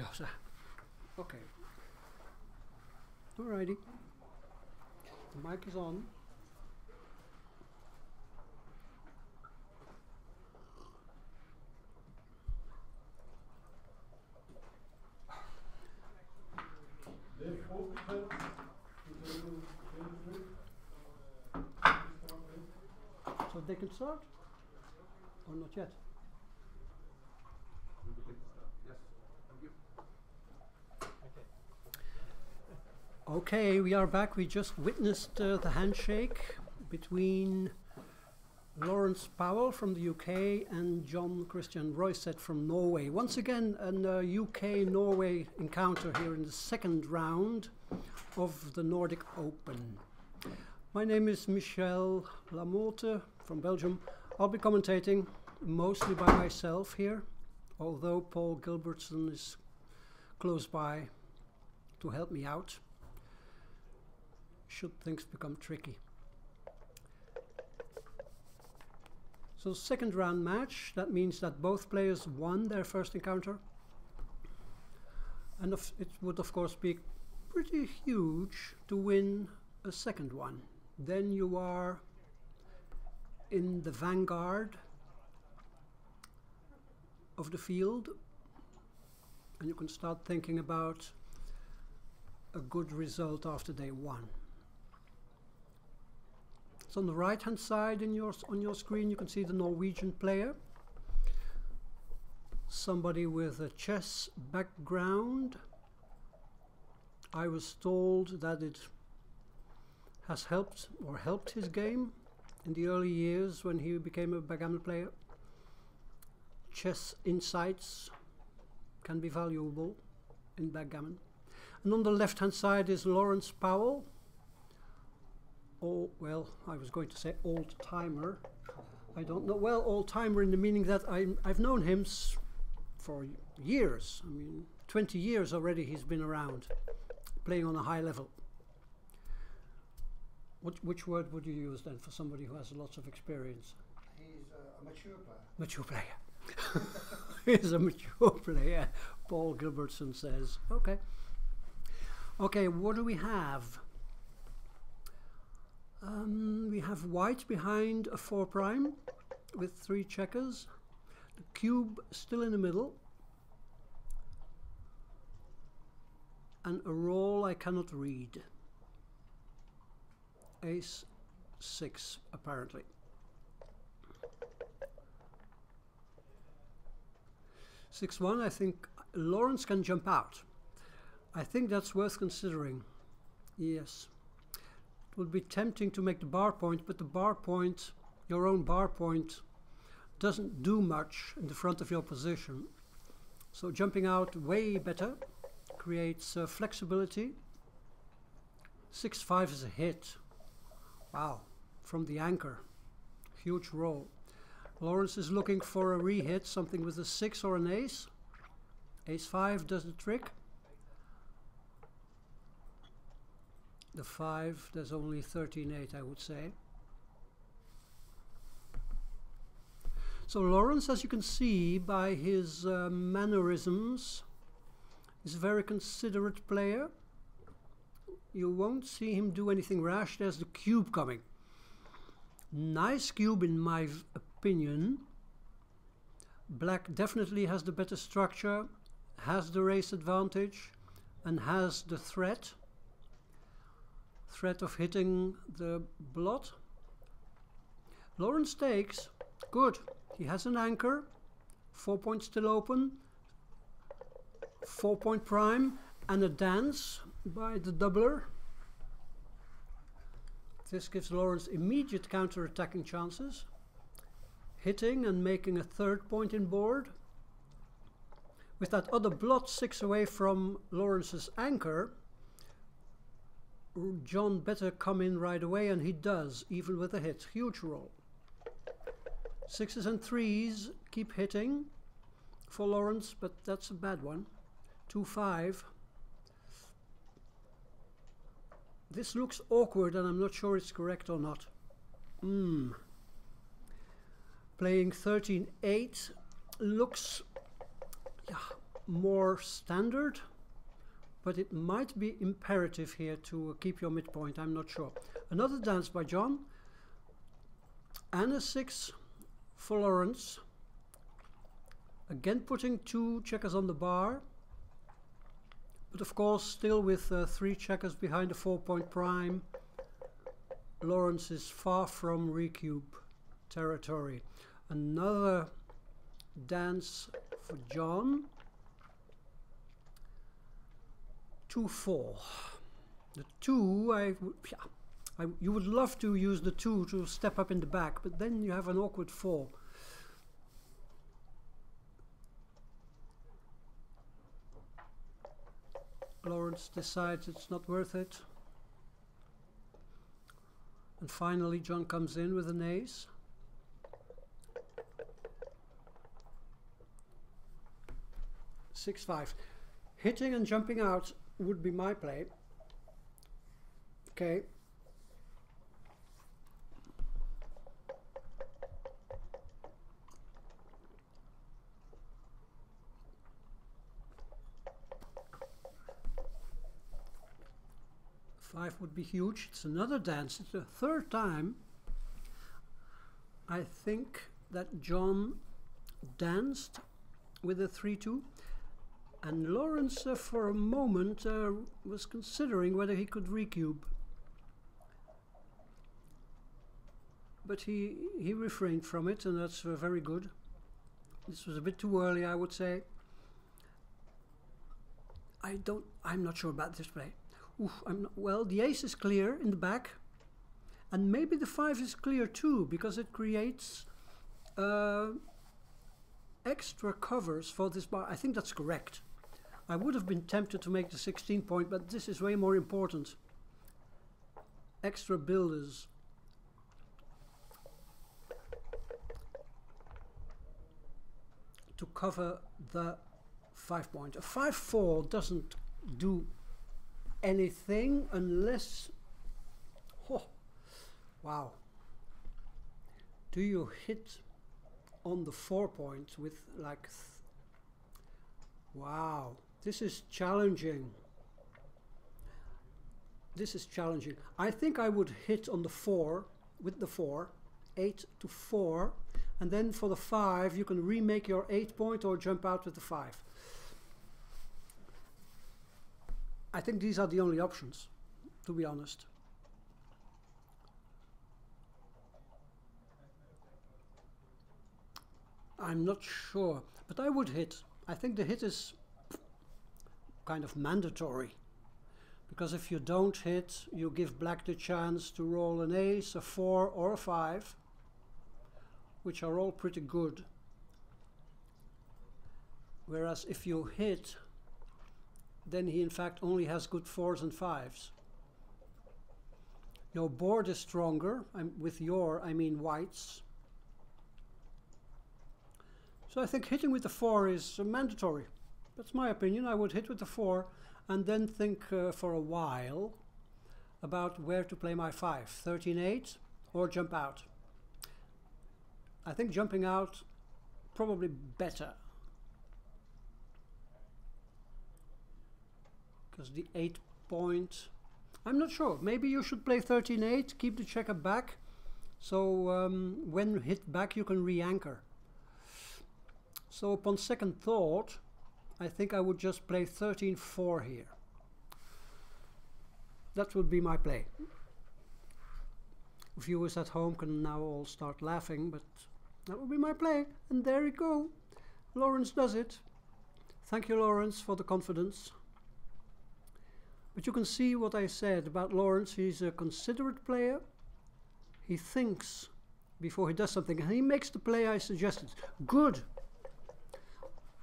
closer. Okay. Alrighty. The mic is on. So they can start? Or not yet? Yes, thank you. Okay, we are back. We just witnessed the handshake between Lawrence Powell from the UK and Kristian Royset from Norway. Once again, an UK-Norway encounter here in the second round of the Nordic Open. My name is Michel Lamotte from Belgium. I'll be commentating mostly by myself here, although Paul Gilbertson is close by to help me out, should things become tricky. So second round match, that means that both players won their first encounter. And it would of course be pretty huge to win a second one. Then you are in the vanguard of the field and you can start thinking about a good result after day one. So on the right hand side on your screen you can see the Norwegian player, somebody with a chess background. I was told that it has helped his game in the early years when he became a backgammon player. Chess insights can be valuable in backgammon. And on the left hand side is Lawrence Powell. Oh, well, I was going to say old timer. I don't know. Well, old timer in the meaning that I've known him for years. I mean, 20 years already he's been around, playing on a high level. Which word would you use then for somebody who has lots of experience? He's a mature player. Mature player. He's a mature player, Paul Gilbertson says. Okay. Okay, what do we have? We have white behind a 4' with 3 checkers. The cube still in the middle. And a roll I cannot read. Ace 6 apparently. (6-1). I think Lawrence can jump out. I think that's worth considering. Yes. It would be tempting to make the bar point, but the bar point, your own bar point, doesn't do much in the front of your position. So jumping out way better, creates flexibility. 6-5 is a hit. Wow, from the anchor. Huge roll. Lawrence is looking for a re-hit, something with a 6 or an ace. Ace-5 does the trick. The 5, there's only 13-8, I would say. So Lawrence, as you can see by his mannerisms, is a very considerate player. You won't see him do anything rash. There's the cube coming. Nice cube in my opinion. Black definitely has the better structure, has the race advantage, and has the threat of hitting the blot. Lawrence takes. Good. He has an anchor. 4 points still open. 4-point prime and a dance by the doubler. This gives Lawrence immediate counter-attacking chances. Hitting and making a 3rd point in board. With that other blot 6 away from Lawrence's anchor, John better come in right away, and he does, even with a hit. Huge roll. 6s and 3s keep hitting for Lawrence, but that's a bad one. 2-5. This looks awkward, and I'm not sure it's correct or not. Playing 13-8 looks, yeah, more standard, but it might be imperative here to keep your midpoint. I'm not sure. Another dance by John, and a 6 for Lawrence. Again putting 2 checkers on the bar, but of course still with 3 checkers behind the 4-point prime. Lawrence is far from recube territory. Another dance for John. 2-4. The 2, you would love to use the 2 to step up in the back, but then you have an awkward 4. Lawrence decides it's not worth it. And finally John comes in with an ace. Six-5. Hitting and jumping out would be my play. Okay. Five would be huge. It's another dance. It's the 3rd time I think that John danced with a 3-2, and Lawrence for a moment was considering whether he could recube, but he refrained from it, and that's very good. This was a bit too early, I would say. I'm not sure about this play. Oof, well, the ace is clear in the back, and maybe the 5 is clear too, because it creates extra covers for this bar. I think that's correct. I would have been tempted to make the 16-point, but this is way more important. Extra builders. To cover the 5-point. A 5-4 doesn't do anything unless, oh, wow, do you hit on the 4-point with like, wow, this is challenging. This is challenging. I think I would hit on the 4 with the 4, 8 to 4, and then for the 5 you can remake your 8-point or jump out with the 5. I think these are the only options, to be honest. I'm not sure, but I would hit. I think the hit is kind of mandatory, because if you don't hit, you give black the chance to roll an ace, a 4 or a 5, which are all pretty good. Whereas if you hit, then he in fact only has good 4s and 5s. Your board is stronger. With your, I mean whites. So I think hitting with the 4 is mandatory. That's my opinion. I would hit with the 4 and then think for a while about where to play my 5. 13-8 or jump out. I think jumping out probably better, because the 8-point, I'm not sure. Maybe you should play 13-8, keep the checker back, so when hit back you can re-anchor. So upon second thought, I think I would just play 13-4 here. That would be my play. Viewers at home can now all start laughing, but that would be my play. And there you go. Lawrence does it. Thank you, Lawrence, for the confidence. But you can see what I said about Lawrence. He's a considerate player. He thinks before he does something, and he makes the play I suggested. Good.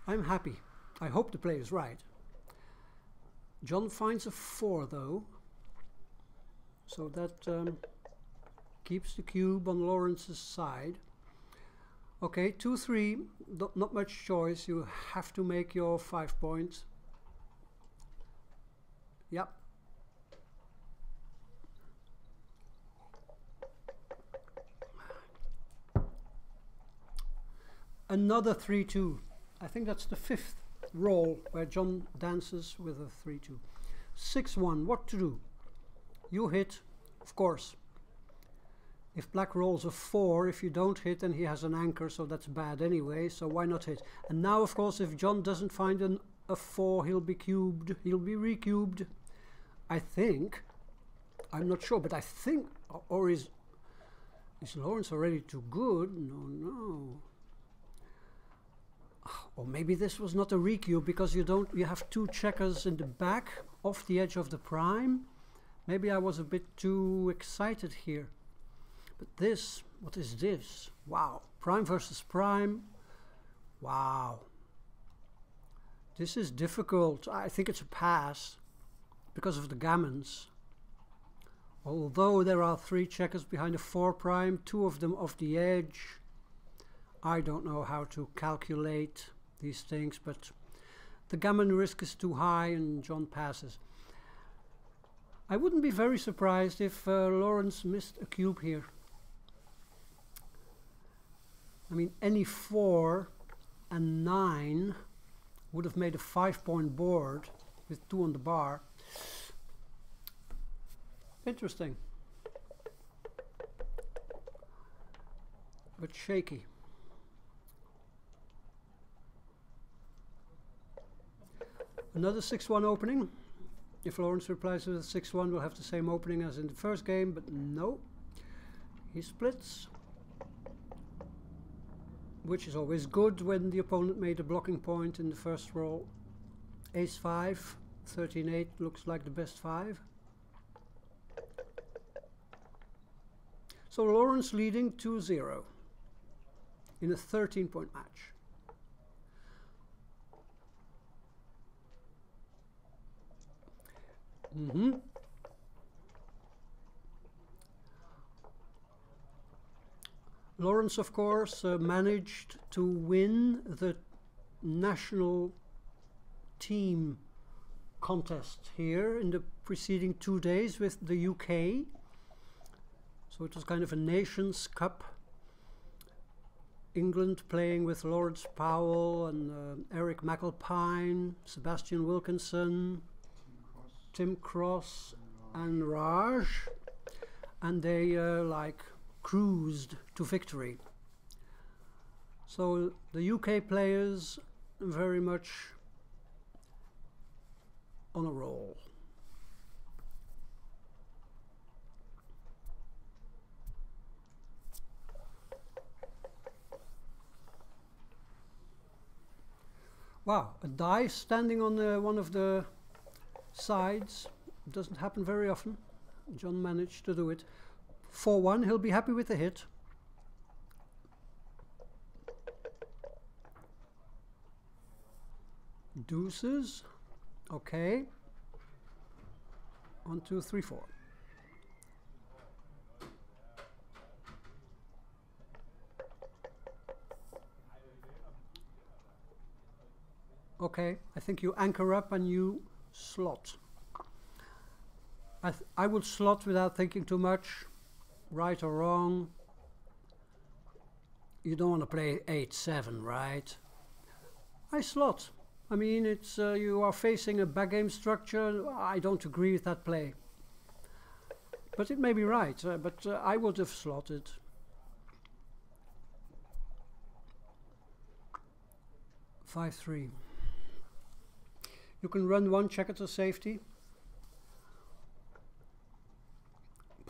I'm happy. I hope the play is right. John finds a 4 though, so that keeps the cube on Lawrence's side. Okay, 2-3, not much choice. You have to make your 5-point. Yep. Another 3-2. I think that's the 5th roll where John dances with a 3-2. 6-1, what to do? You hit, of course. If black rolls a 4, if you don't hit, then he has an anchor, so that's bad anyway, so why not hit? And now, of course, if John doesn't find a 4, he'll be cubed, he'll be recubed. I think, I'm not sure, but I think, or is Lawrence already too good? No. Or maybe this was not a recube because you have 2 checkers in the back off the edge of the prime. Maybe I was a bit too excited here. But this, what is this? Wow, prime versus prime. Wow. This is difficult. I think it's a pass because of the gammons. Although there are 3 checkers behind a 4 prime, 2 of them off the edge. I don't know how to calculate these things, but the gammon risk is too high and John passes. I wouldn't be very surprised if Lawrence missed a cube here. I mean, any 4 and 9 would have made a 5-point board with 2 on the bar. Interesting. But shaky. Another 6-1 opening. If Lawrence replies with a 6-1, we'll have the same opening as in the first game, but no. He splits. Which is always good when the opponent made a blocking point in the first roll. Ace-5, 13-8 looks like the best 5. So Lawrence leading 2-0 in a 13-point match. Lawrence, of course, managed to win the national team contest here in the preceding 2 days with the UK. So it was kind of a Nations Cup. England playing with Lawrence Powell and Eric McAlpine, Sebastian Wilkinson, Tim Cross and Raj, and they like cruised to victory. So the UK players very much on a roll. Wow, a die standing on one of the sides. It doesn't happen very often. John managed to do it. 4-1, he'll be happy with the hit. Deuces. Okay. 1, 2, 3, 4. Okay, I think you anchor up and you slot. I would slot without thinking too much, right or wrong. You don't want to play 8-7, right? I slot. I mean, it's you are facing a backgame structure. I don't agree with that play. But it may be right, but I would have slotted. Five-3. You can run one checker to safety.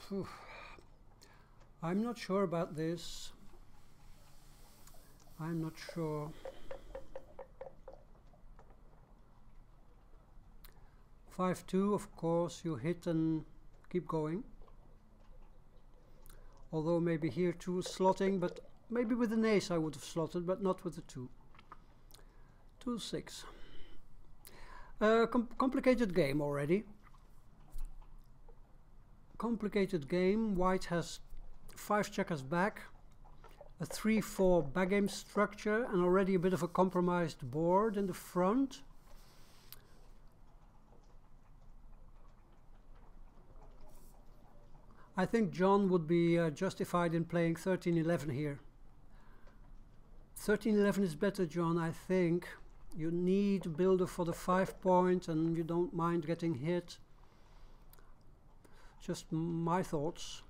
Phew. I'm not sure about this. I'm not sure. 5-2, of course, you hit and keep going. Although maybe here too slotting, but maybe with an ace I would have slotted, but not with the 2. 2-6. Complicated game already. Complicated game. White has 5 checkers back, a 3-4 backgame structure, and already a bit of a compromised board in the front. I think John would be justified in playing 13-11 here. 13-11 is better, John, I think. You need a builder for the 5 point and you don't mind getting hit. Just my thoughts.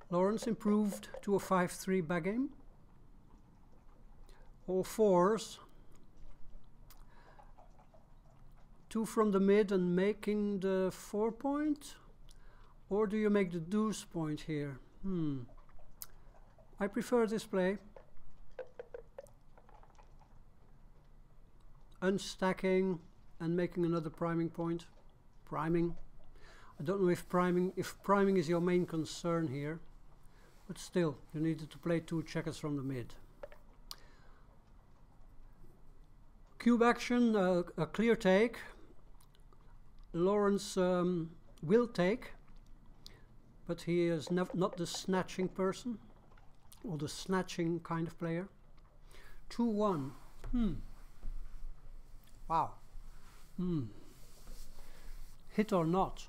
Lawrence improved to a 5-3 back game. All fours. 2 from the mid and making the 4 point? Or do you make the deuce point here? I prefer this play. Unstacking and making another priming point. Priming. I don't know if priming is your main concern here, but still, you needed to play 2 checkers from the mid. Cube action, a clear take. Lawrence will take, but he is not the snatching person, or the snatching kind of player. 2-1. Wow. Hit or not?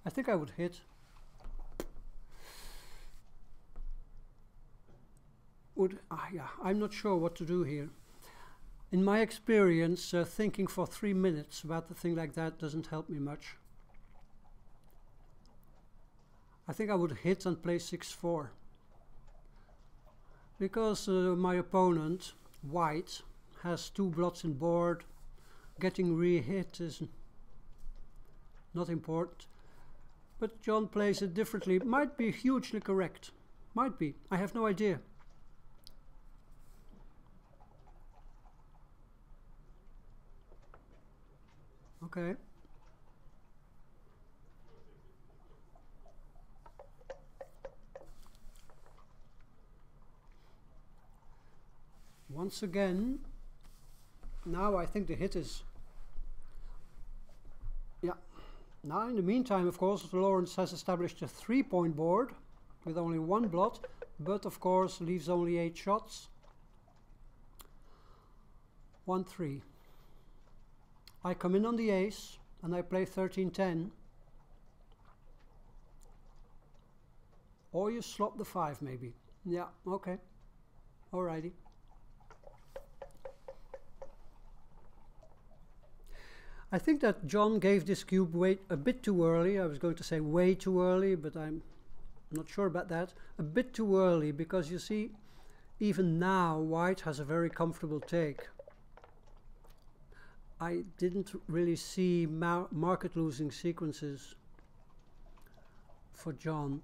I think I would hit. Yeah, I'm not sure what to do here. In my experience, thinking for 3 minutes about a thing like that doesn't help me much. I think I would hit and play 6-4. Because my opponent, white, has 2 blots in board. Getting re-hit is not important. But John plays it differently. Might be hugely correct. Might be. I have no idea. Okay. Once again, now I think the hit is... Yeah. Now in the meantime, of course, Lawrence has established a 3-point board with only 1 blot, but of course leaves only 8 shots. 1-3. I come in on the ace and I play 13-10. Or you slot the 5 maybe. Yeah, okay. Alrighty. I think that John gave this cube a bit too early. I was going to say way too early, but I'm not sure about that. A bit too early, because you see, even now white has a very comfortable take. I didn't really see market losing sequences for John.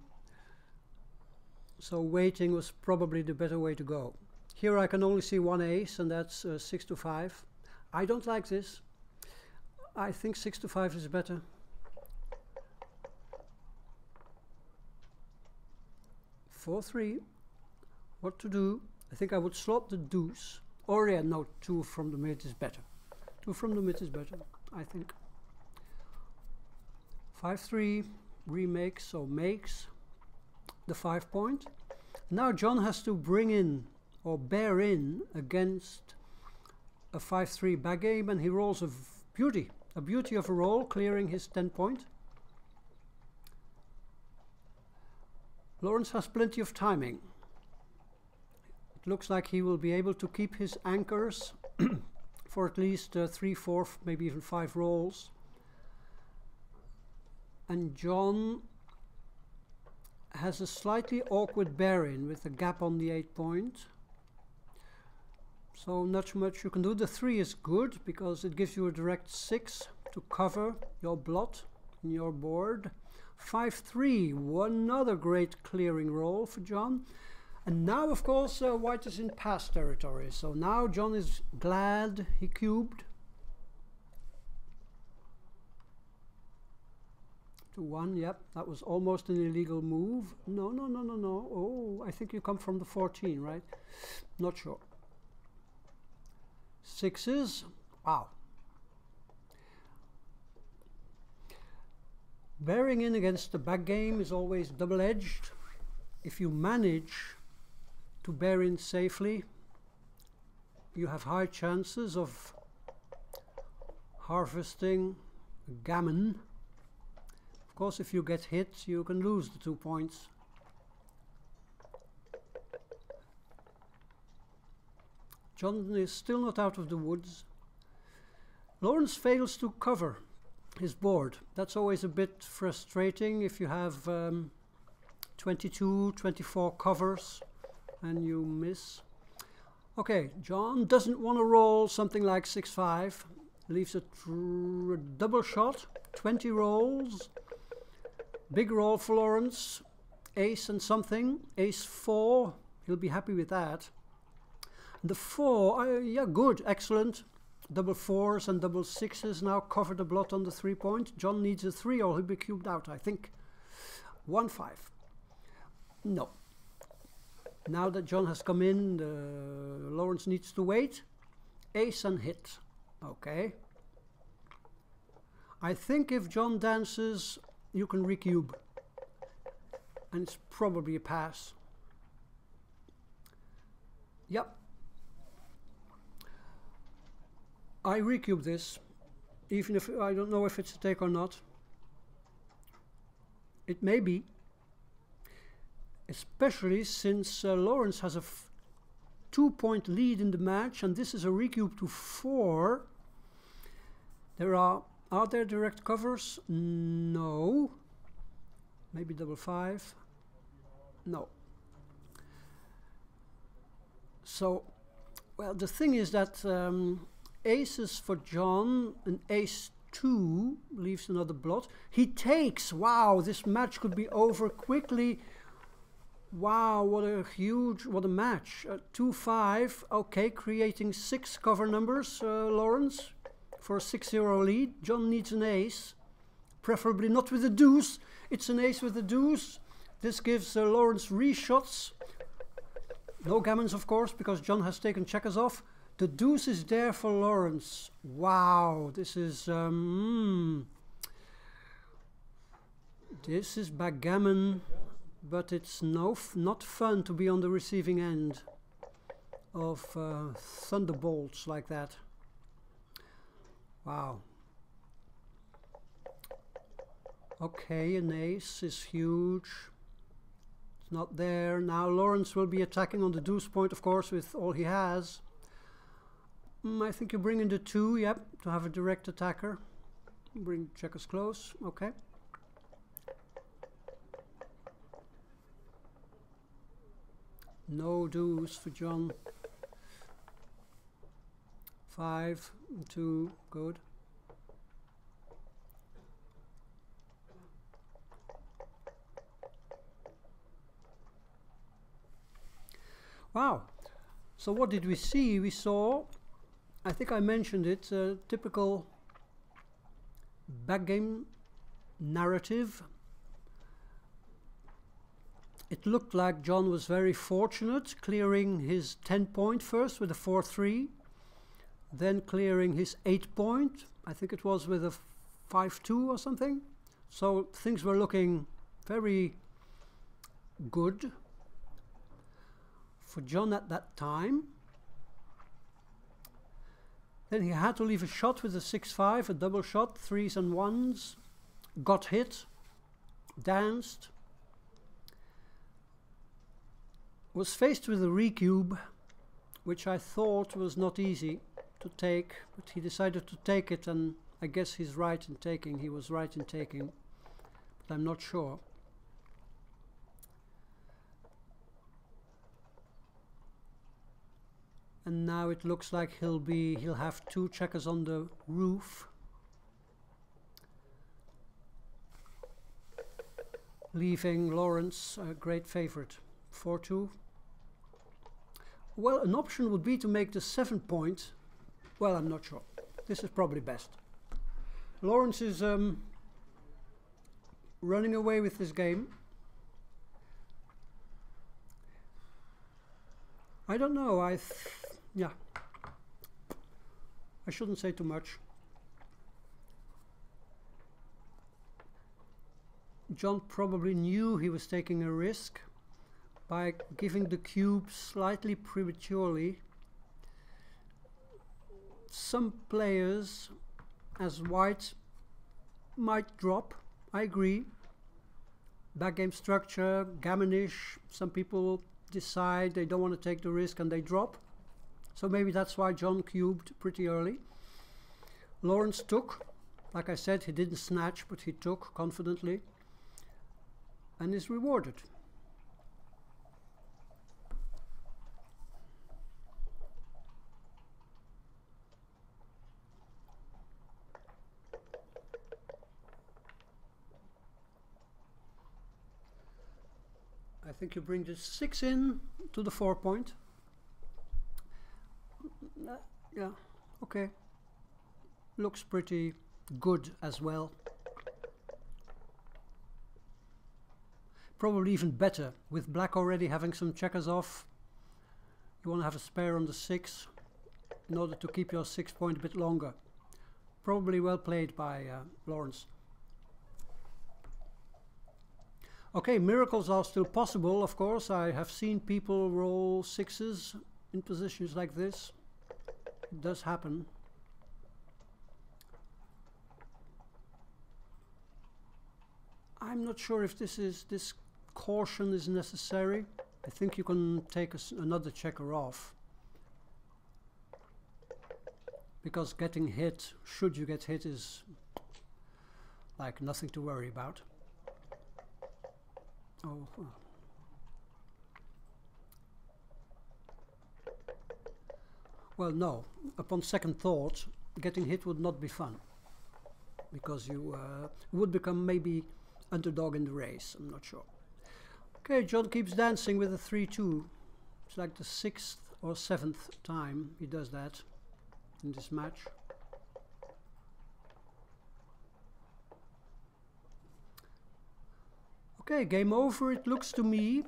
So waiting was probably the better way to go. Here I can only see 1 ace, and that's 6-5. I don't like this. I think 6-5 is better. Four, 3. What to do? I think I would slot the deuce. Or yeah, no, 2 from the mid is better. 2 from the mid is better, I think. 5-3 remakes, so makes the 5 point. Now John has to bring in or bear in against a 5-3 back game, and he rolls a beauty of a roll, clearing his 10 point. Lawrence has plenty of timing. It looks like he will be able to keep his anchors for at least 3, 4, maybe even 5 rolls. And John has a slightly awkward bear-in with a gap on the 8 point. So not much you can do. The 3 is good because it gives you a direct 6 to cover your blot in your board. 5-3, another great clearing roll for John. And now, of course, white is in pass territory. So now John is glad he cubed. 2-1, yep, that was almost an illegal move. No. Oh, I think you come from the 14, right? Not sure. 6s, wow. Bearing in against the back game is always double-edged. If you manage to bear in safely, you have high chances of harvesting gammon. Of course, if you get hit, you can lose the 2 points. John is still not out of the woods. Lawrence fails to cover his board. That's always a bit frustrating if you have 22, 24 covers and you miss. Okay, John doesn't want to roll something like 6-5. Leaves a double shot, 20 rolls. Big roll for Lawrence. Ace and something. Ace 4. He'll be happy with that. The 4, yeah, good, excellent. Double 4s and double 6s now cover the blot on the 3 point. John needs a 3 or he'll be cubed out, I think. 1-5. No. Now that John has come in, Lawrence needs to wait. Ace and hit. Okay. I think if John dances, you can recube. And it's probably a pass. Yep. I recube this, even if I don't know if it's a take or not. It may be, especially since Lawrence has a 2-point lead in the match, and this is a recube to 4. Are there direct covers? No. Maybe double 5. No. So, well, the thing is that aces for John, an ace 2 leaves another blot. He takes. Wow, this match could be over quickly. Wow, what a match. 2-5, okay, creating 6 cover numbers, Lawrence, for a 6-0 lead. John needs an ace, preferably not with a deuce. It's an ace with a deuce. This gives Lawrence reshots. No gammons, of course, because John has taken checkers off. The deuce is there for Lawrence. Wow, this is backgammon, but it's not fun to be on the receiving end of thunderbolts like that. Wow. Okay, an ace is huge. It's not there. Now Lawrence will be attacking on the deuce point, of course, with all he has. I think you bring in the 2, yep, to have a direct attacker. Bring checkers close, okay. No deuce for John. 5, 2, good. Wow, so what did we see? We saw, I think I mentioned it, a typical backgame narrative. It looked like John was very fortunate, clearing his 10-point first with a 4-3, then clearing his 8-point, I think it was with a 5-2 or something. So things were looking very good for John at that time. Then he had to leave a shot with a 6-5, a double shot, 3s and 1s, got hit, danced, was faced with a recube, which I thought was not easy to take, but he decided to take it, and I guess he's right in taking. He was right in taking, but I'm not sure. And now it looks like he'll have 2 checkers on the roof, leaving Lawrence a great favorite. 4-2. Well, an option would be to make the 7-point. Well, I'm not sure. This is probably best. Lawrence is running away with this game. I don't know. Yeah. I shouldn't say too much. John probably knew he was taking a risk by giving the cube slightly prematurely. Some players as white might drop. I agree. Backgame structure, gammonish. Some people decide they don't want to take the risk and they drop. So maybe that's why John cubed pretty early. Lawrence took. Like I said, he didn't snatch, but he took confidently and is rewarded. I think you bring the 6 in to the 4 point. Yeah, okay. Looks pretty good as well. Probably even better with black already having some checkers off. You want to have a spare on the 6 in order to keep your 6 point a bit longer. Probably well played by Lawrence. Okay, miracles are still possible, of course. I have seen people roll 6s in positions like this. It does happen. I'm not sure if this caution is necessary. I think you can take another checker off. Because getting hit, should you get hit, is like nothing to worry about. Oh. Well, no. Upon second thought, getting hit would not be fun. Because you would become maybe underdog in the race. I'm not sure. Okay, John keeps dancing with a 3-2. It's like the 6th or 7th time he does that in this match. Okay, game over, it looks to me.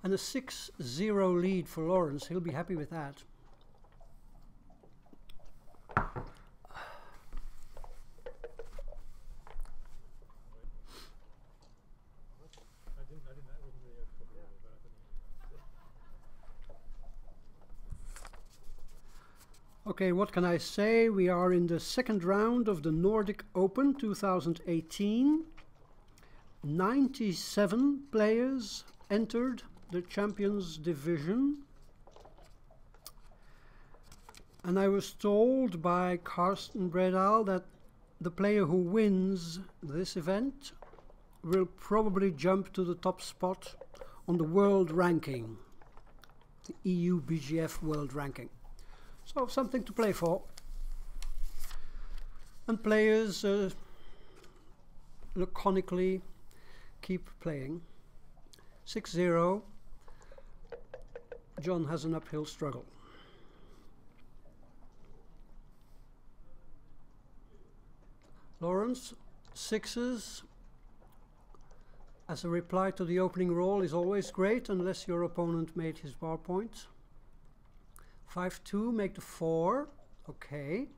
And a 6-0 lead for Lawrence. He'll be happy with that. Okay, what can I say? We are in the second round of the Nordic Open 2018. 97 players entered the Champions Division. And I was told by Karsten Bredal that the player who wins this event will probably jump to the top spot on the world ranking, the EU BGF world ranking. So something to play for. And players laconically keep playing. 6-0. John has an uphill struggle. Lawrence, 6s as a reply to the opening roll is always great unless your opponent made his bar point. 5-2, make the 4. Okay.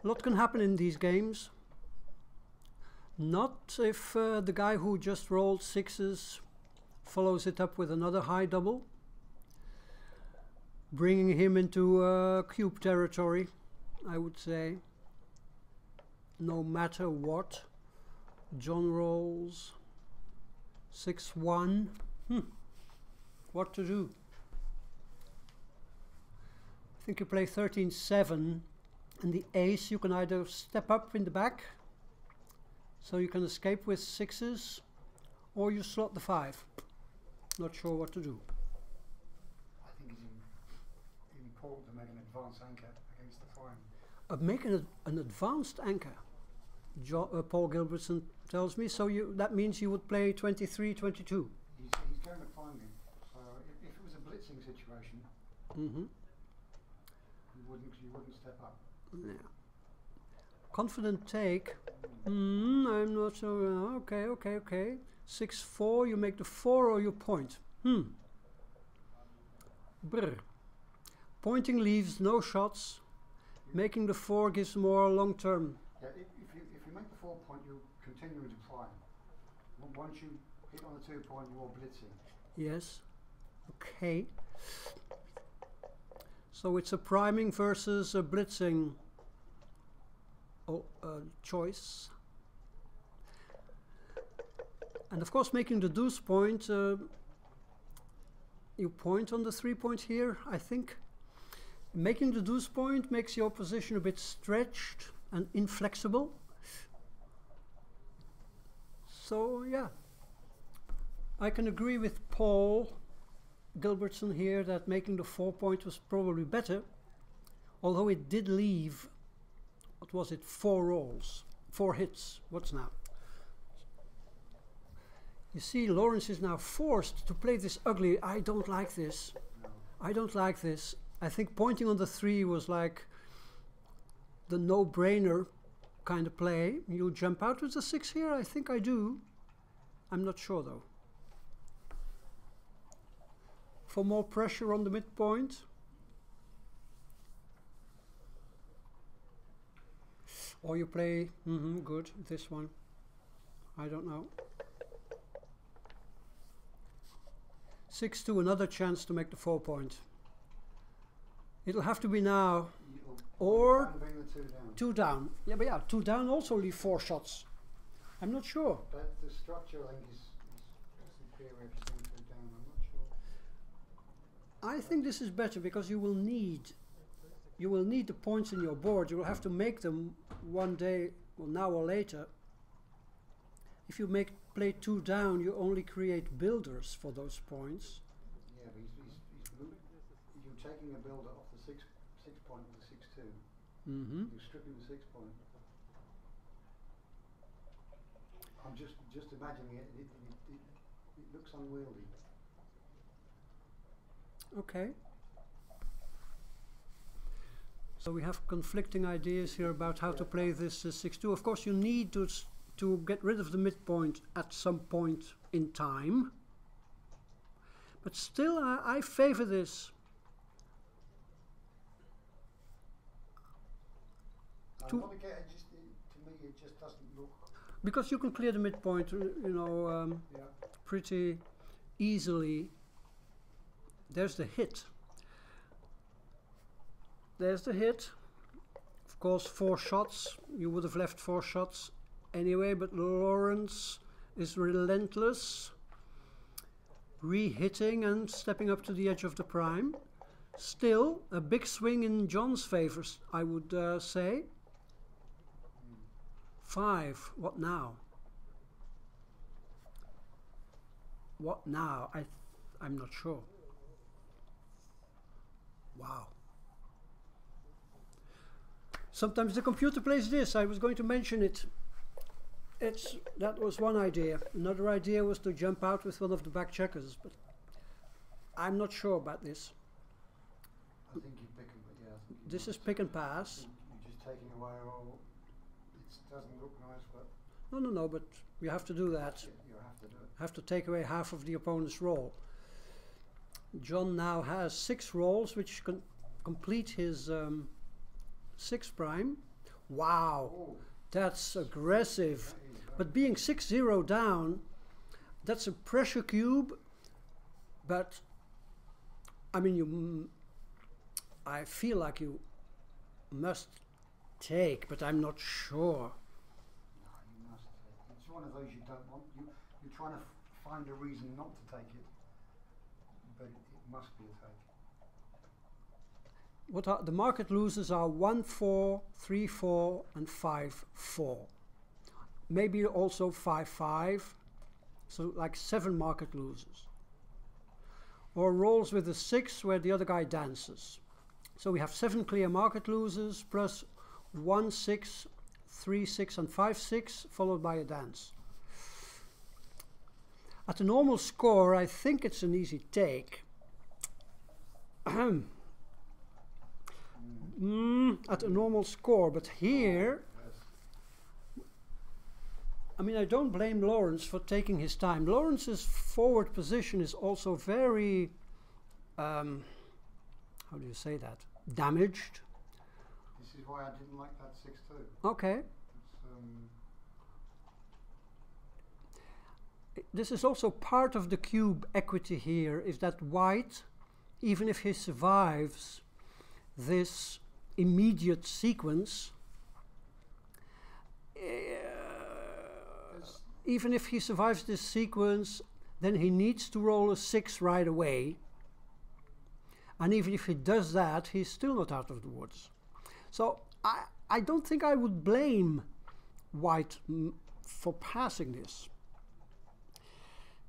A lot can happen in these games. Not if the guy who just rolled 6s follows it up with another high double, bringing him into cube territory, I would say. No matter what. John rolls 6-1. What to do? I think you play 13-7, and the ace you can either step up in the back, so you can escape with 6s, or you slot the 5. Not sure what to do. I think it's important to make an advanced anchor against the fine. Make an advanced anchor, Paul Gilbertson tells me, so that means you would play 23-22. He's going to find me. So if it was a blitzing situation, you wouldn't step up. Yeah. Confident take. I'm not sure. Okay. 6-4, you make the 4 or you point. Brr. Pointing leaves no shots. Making the 4 gives more long term. Yeah, if you make the 4 point, you continue to prime. Once you hit on the 2 point, you're blitzing. Yes. Okay. So it's a priming versus a blitzing choice. And of course, making the deuce point, you point on the 3 point here, I think. Making the deuce point makes your position a bit stretched and inflexible. So yeah, I can agree with Paul Gilbertson here that making the 4 point was probably better, although it did leave, what was it, 4 rolls, 4 hits. What's now? You see, Lawrence is now forced to play this ugly. I don't like this. I don't like this. I think pointing on the 3 was like the no-brainer kind of play. You jump out with the 6 here? I think I do. I'm not sure though. For more pressure on the midpoint. Or you play, good, this one. I don't know. 6-2, another chance to make the 4 point. It'll have to be now, or 2 down. Yeah, but yeah, 2 down also leave 4 shots. I'm not sure. But the structure, I think, is superior if you stay 2 down. I'm not sure. I think this is better because you will need the points in your board. You will have to make them one day, well, now or later. If you play 2 down, you only create builders for those points. Yeah, but you're taking a builder off the 6 point with the 6-2. You're stripping the 6 point. I'm just imagining it. It looks unwieldy. Okay. So we have conflicting ideas here about how to play this 6-2. Of course, you need to get rid of the midpoint at some point in time. But still, I favor this. I want to get it, to me, it just doesn't look. Because you can clear the midpoint, pretty easily. There's the hit. There's the hit. Of course, 4 shots. You would have left 4 shots anyway, but Lawrence is relentless, re-hitting and stepping up to the edge of the prime. Still, a big swing in John's favor, I would say. 5. What now? What now? I'm not sure. Wow. Sometimes the computer plays this. I was going to mention it. That was one idea. Another idea was to jump out with one of the back checkers, but I'm not sure about this. I think you pick and yeah. This is pick and pass. You're just taking away all. It doesn't look nice, but. No, but you have to do that. You have to do it. Have to take away half of the opponent's roll. John now has 6 rolls, which can complete his 6 prime. Wow, that's aggressive. But being 6-0 down, that's a pressure cube. But I mean, I feel like you must take, but I'm not sure. No, you must take. It's one of those you don't want. You're trying to find a reason not to take it, but it must be a take. What are the market losers are 1-4, 3-4, and 5-4. Maybe also 5-5. So like 7 market losers. Or rolls with a 6 where the other guy dances. So we have 7 clear market losers plus 1-6, 3-6, and 5-6, followed by a dance. At a normal score, I think it's an easy take. At a normal score, but here, I mean, I don't blame Lawrence for taking his time. Lawrence's forward position is also very, how do you say that? Damaged. This is why I didn't like that 6-2. Okay. This is also part of the cube equity here, is that white, even if he survives, this immediate sequence, even if he survives this sequence, then he needs to roll a 6 right away. And even if he does that, he's still not out of the woods. So I don't think I would blame White for passing this.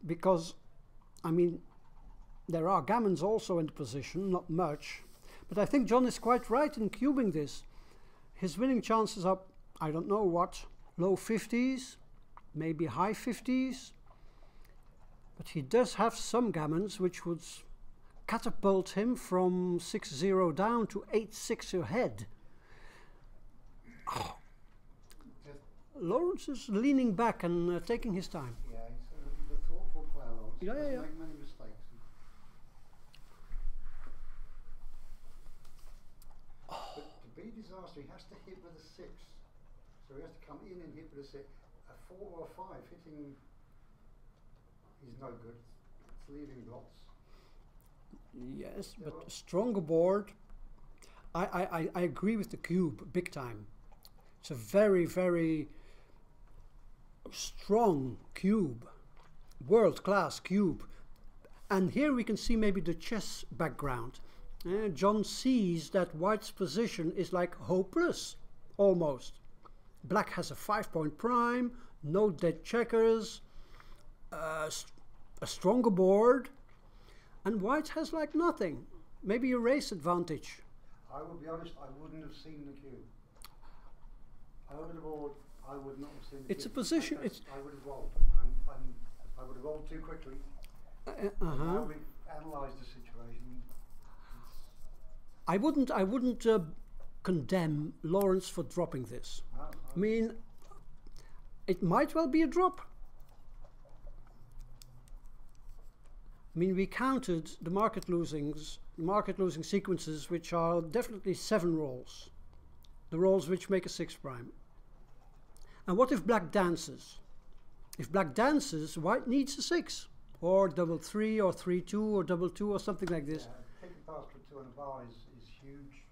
Because, I mean, there are gammons also in the position, not much. But I think John is quite right in cubing this. His winning chances are, I don't know what, low 50s, maybe high 50s. But he does have some gammons which would catapult him from 6-0 down to 8-6 ahead. Oh. Lawrence is leaning back and taking his time. Yeah, he's a thoughtful player, Lawrence. Yeah, He doesn't yeah. make many mistakes. But to be disaster, he has to hit with a 6. So he has to come in and hit with a 6. A 4 or a 5 hitting is no good. It's leaving blots. Yes, but a stronger board. I agree with the cube, big time. It's a very, very strong cube, world-class cube. And here we can see maybe the chess background. John sees that White's position is like hopeless, almost. Black has a 5-point prime, no dead checkers, a stronger board, and White has like nothing. Maybe a race advantage. I will be honest, I wouldn't have seen the cube. Over the board, I would not have seen the It's cube. a position. I would have rolled, and I would have rolled too quickly. Now we've analysed the situation. I wouldn't condemn Lawrence for dropping this. No, I mean, it might well be a drop. I mean, we counted the market losing sequences, which are definitely 7 rolls. The rolls which make a 6 prime. And what if Black dances? If Black dances, White needs a 6. Or double 3, or 3-2, or double 2, or something like this. Yeah, taking past with 2 and a bar is huge.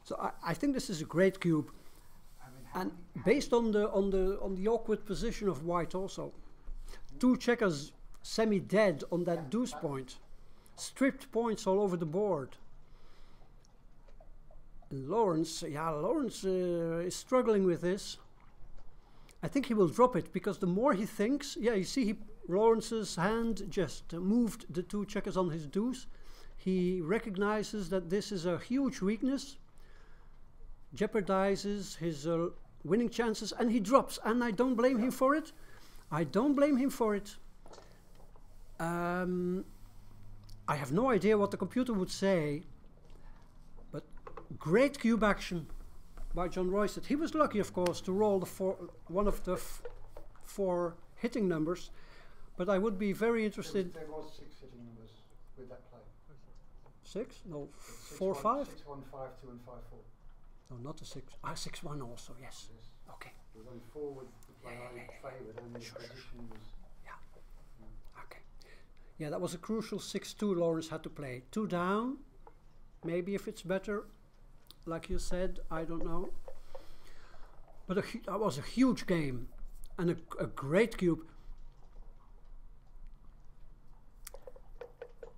So I think this is a great cube. I mean, And based on the awkward position of White also. 2 checkers semi-dead on that deuce point. Stripped points all over the board. Lawrence is struggling with this. I think he will drop it because the more he thinks, yeah, you see Lawrence's hand just moved the 2 checkers on his deuce. He recognizes that this is a huge weakness, jeopardizes his winning chances, and he drops, and I don't blame him for it. I don't blame him for it. I have no idea what the computer would say, but great cube action by John Royset. He was lucky, of course, to roll one of the 4 hitting numbers, but I would be very interested. There was 6 hitting numbers with that play. 6? No, 6, 4, 5? 6, 1, 5, 2 and 5, 4. No, not a 6. 6-1 also, yes. Yes. Okay. There was only 4 with the play favoured, and the Sure. position was. Okay. Yeah, that was a crucial 6-2 Lawrence had to play. 2 down. Maybe if it's better, like you said, I don't know. But that was a huge game and a great cube.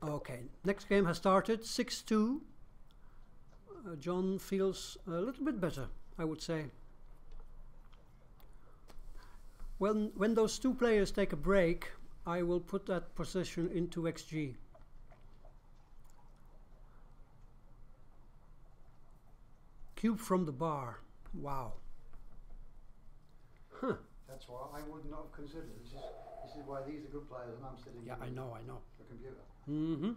Okay, next game has started. 6-2. John feels a little bit better, I would say. When those 2 players take a break, I will put that position into XG. Cube from the bar. Wow. Huh. That's why I would not have considered it. This is why these are good players, and I'm sitting Yeah, here I know. the computer. Mm-hmm.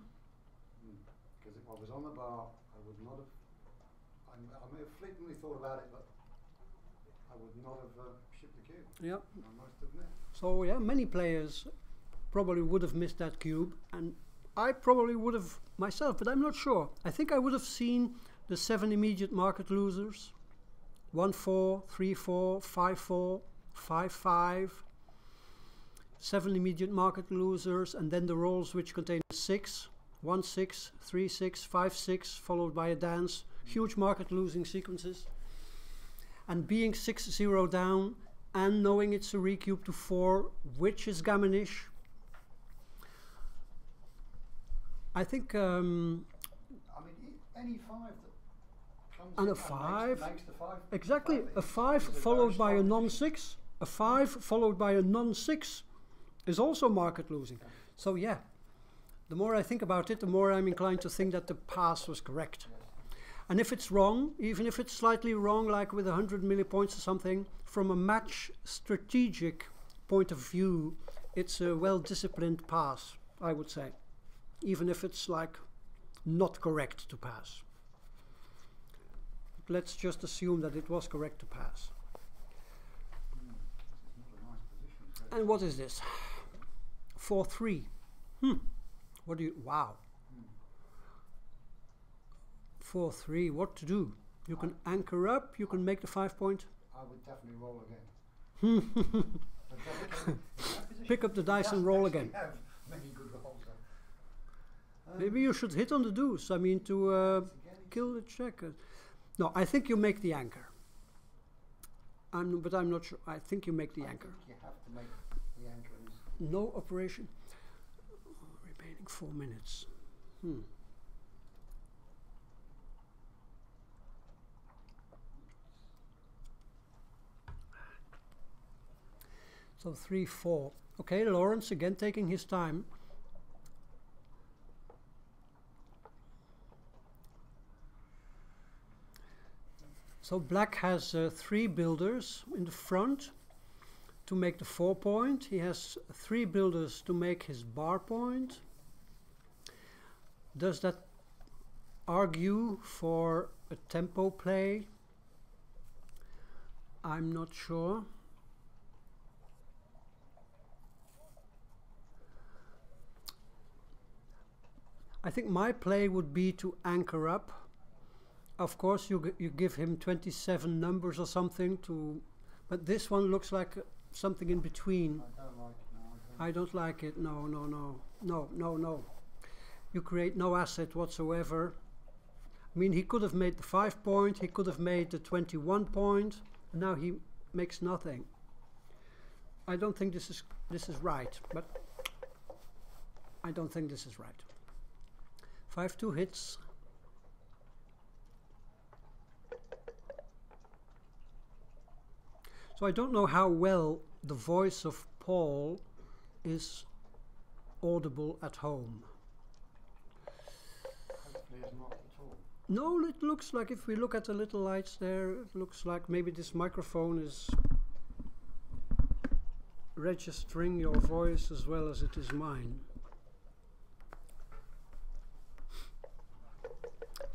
Because if I was on the bar, I would not have. I may have fleetingly thought about it, but I would not have shipped the cube. Yeah. I must admit. So yeah, many players probably would have missed that cube, and I probably would have myself, but I'm not sure. I think I would have seen the 7 immediate market losers. 1-4, 3-4, 5-4, 5-5. 7 immediate market losers, and then the rolls which contain 6. 1-6, 3-6, 5-6, followed by a dance, huge market losing sequences. And being 6-0 down and knowing it's a recube to 4, which is gammonish. I think I mean, any 5 that comes and in a 5, makes the 5. exactly, a 5 is a followed very by a strong non-6, a 5 followed by a non-6 is also market losing. Yeah. So yeah, the more I think about it, the more I'm inclined to think that the pass was correct. Yes. And if it's wrong, even if it's slightly wrong, like with 100 millipoints or something, from a match strategic point of view, it's a well-disciplined pass, I would say. Even if it's like not correct to pass. But let's just assume that it was correct to pass. And what is this? 4-3. What do you, wow. 4-3, what to do? You can anchor up, you can make the 5 point. I would definitely roll again. Pick up the dice and roll again. Have many good rolls, Maybe you should hit on the deuce, I mean to kill the checker. No, I think you make the anchor. But I'm not sure. I think you make the anchor. You have to make the anchor. No operation. Remaining 4 minutes. So 3-4. Okay, Lawrence again taking his time. So black has 3 builders in the front to make the 4 point. He has 3 builders to make his bar point. Does that argue for a tempo play? I'm not sure. I think my play would be to anchor up. Of course, you give him 27 numbers or something to, but this one looks like something in between. I don't like it. No, no, no, no, no, no. You create no asset whatsoever. I mean, he could have made the 5 point. He could have made the 21 point. And now he makes nothing. I don't think this is right, but I don't think this is right. 5-2 hits. So I don't know how well the voice of Paul is audible at home. Hopefully it's not at all. No, it looks like, if we look at the little lights there, it looks like maybe this microphone is registering your voice as well as it is mine.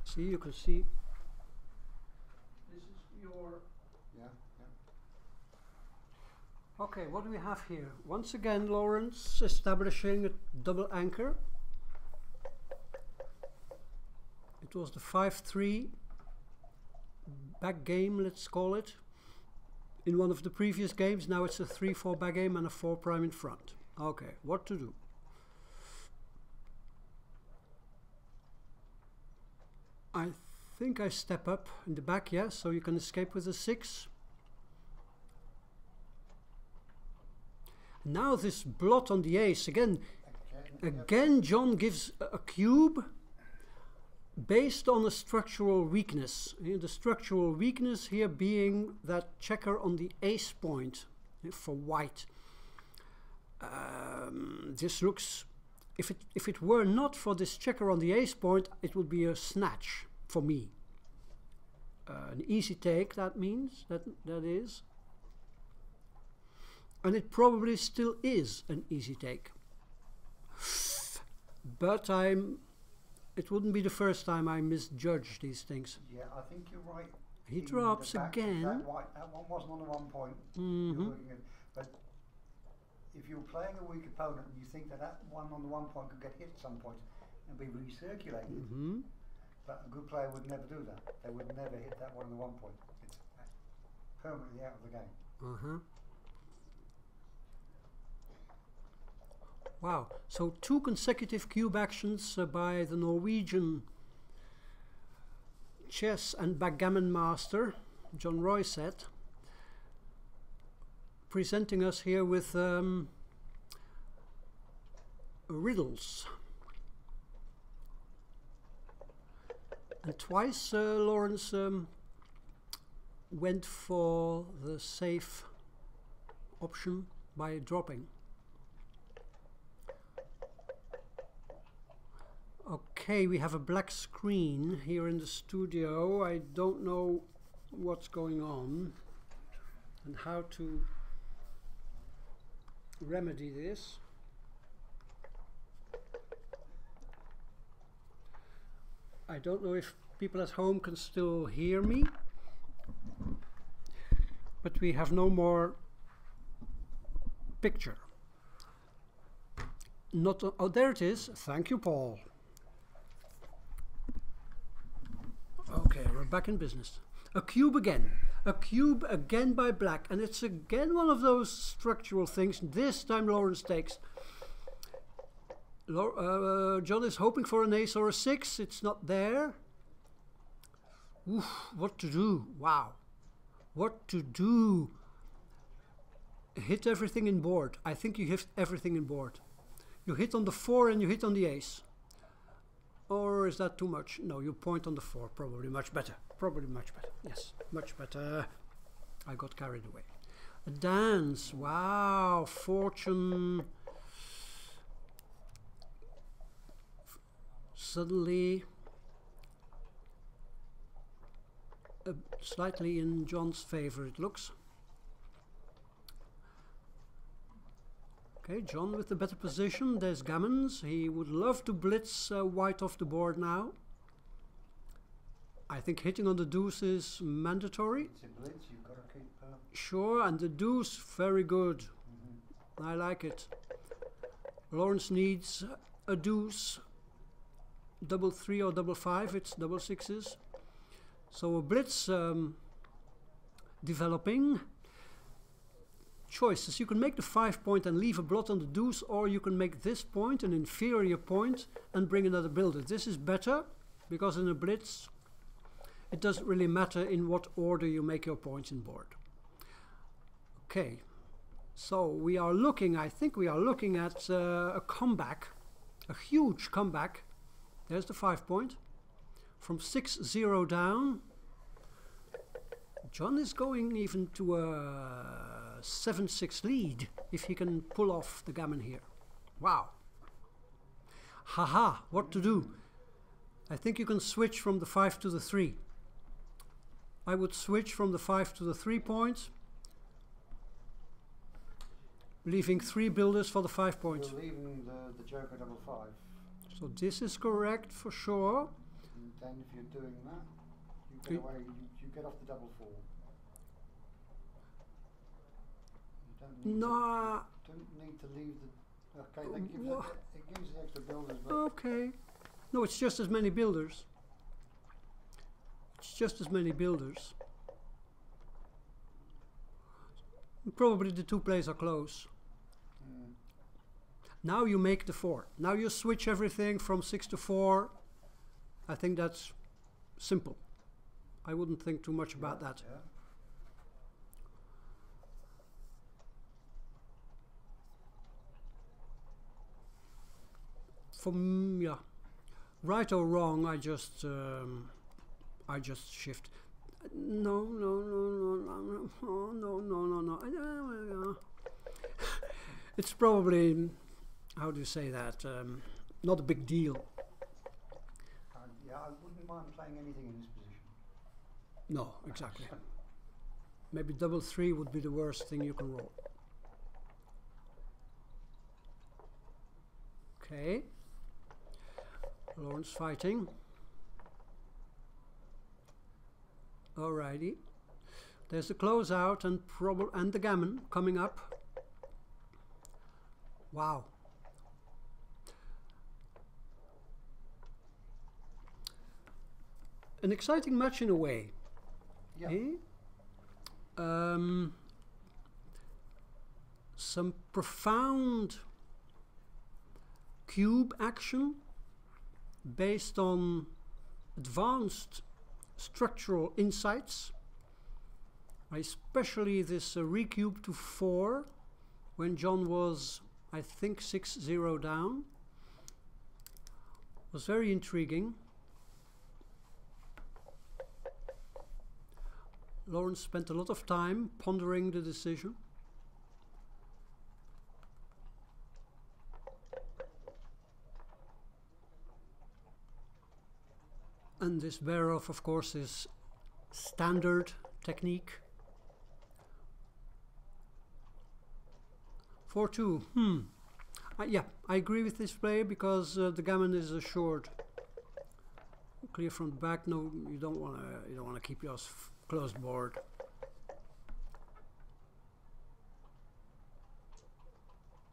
See, you can see. This is your... Yeah, yeah. Okay, what do we have here? Once again, Lawrence establishing a double anchor. It was the 5-3 back game, let's call it. In one of the previous games, now it's a 3-4 back game and a 4 prime in front. Okay, what to do? I think I step up in the back, yes, so you can escape with a 6. Now this blot on the ace, again John gives a cube based on a structural weakness. The structural weakness here being that checker on the ace point for white. This looks, if it were not for this checker on the ace point, it would be a snatch for me. An easy take, that means, that is. And it probably still is an easy take. But it wouldn't be the first time I misjudge these things. Yeah, I think you're right. He drops again. That one wasn't on the 1 point. But if you're playing a weak opponent and you think that one on the 1 point could get hit at some point and be recirculated, but a good player would never do that. They would never hit that one on the 1 point. It's permanently out of the game. Wow. So 2 consecutive cube actions by the Norwegian chess and backgammon master, John Royset, presenting us here with riddles. And twice Lawrence went for the safe option by dropping. Okay, we have a black screen here in the studio. I don't know what's going on and how to remedy this. I don't know if people at home can still hear me, but we have no more picture. Not oh, there it is. Thank you, Paul. Okay, we're back in business. A cube again. A cube again by black, and it's again one of those structural things. This time Lawrence takes. John is hoping for an ace or a 6. It's not there. Oof, what to do? Wow. What to do? Hit everything in board. I think you hit everything in board. You hit on the 4 and you hit on the ace. Or is that too much? No, you point on the 4. Probably much better. Probably much better. Yes, much better. I got carried away. A dance. Wow. Fortune. Suddenly slightly in John's favor, it looks. Okay, John with the better position. There's gammons. He would love to blitz white off the board now. I think hitting on the deuce is mandatory. It's a blitz, you've got to keep... Sure, and the deuce, very good. I like it. Lawrence needs a deuce. Double 3 or double 5, it's double 6s. So a blitz developing. Choices. You can make the 5 point and leave a blot on the deuce, or you can make this point an inferior point and bring another builder. This is better because in a blitz it doesn't really matter in what order you make your points in board. Okay, so we are looking, I think we are looking at a comeback, a huge comeback. There's the 5 point. From 6-0 down. John is going even to a 7-6 lead if he can pull off the gammon here. Wow. Haha, what to do? I think you can switch from the 5 to the 3. I would switch from the 5 to the 3 point, leaving 3 builders for the 5 point. You're leaving the joker double 5. So this is correct for sure. And then if you're doing that, you get away, you get off the double 4. You don't need to leave the... Okay, it gives the extra builders, but... Okay. No, it's just as many builders. It's just as many builders. Probably the 2 plays are close. Now you make the 4. Now you switch everything from 6 to 4. I think that's simple. I wouldn't think too much about that. Yeah. Yeah, right or wrong, I just shift. No. It's probably, how do you say that? Not a big deal. Yeah, I wouldn't mind playing anything in this position. No, exactly. Maybe double 3 would be the worst thing you can roll. Okay. Lawrence fighting. Alrighty. There's the closeout and the gammon coming up. Wow. An exciting match in a way. Yeah. Some profound cube action based on advanced structural insights, especially this recube to 4 when John was, I think, 6-0 down, was very intriguing. Lawrence spent a lot of time pondering the decision. And this bear off, of course, is standard technique. 4-2. Yeah, I agree with this play because the gammon is assured. Clear from the back. No, you don't want to keep yours closed board.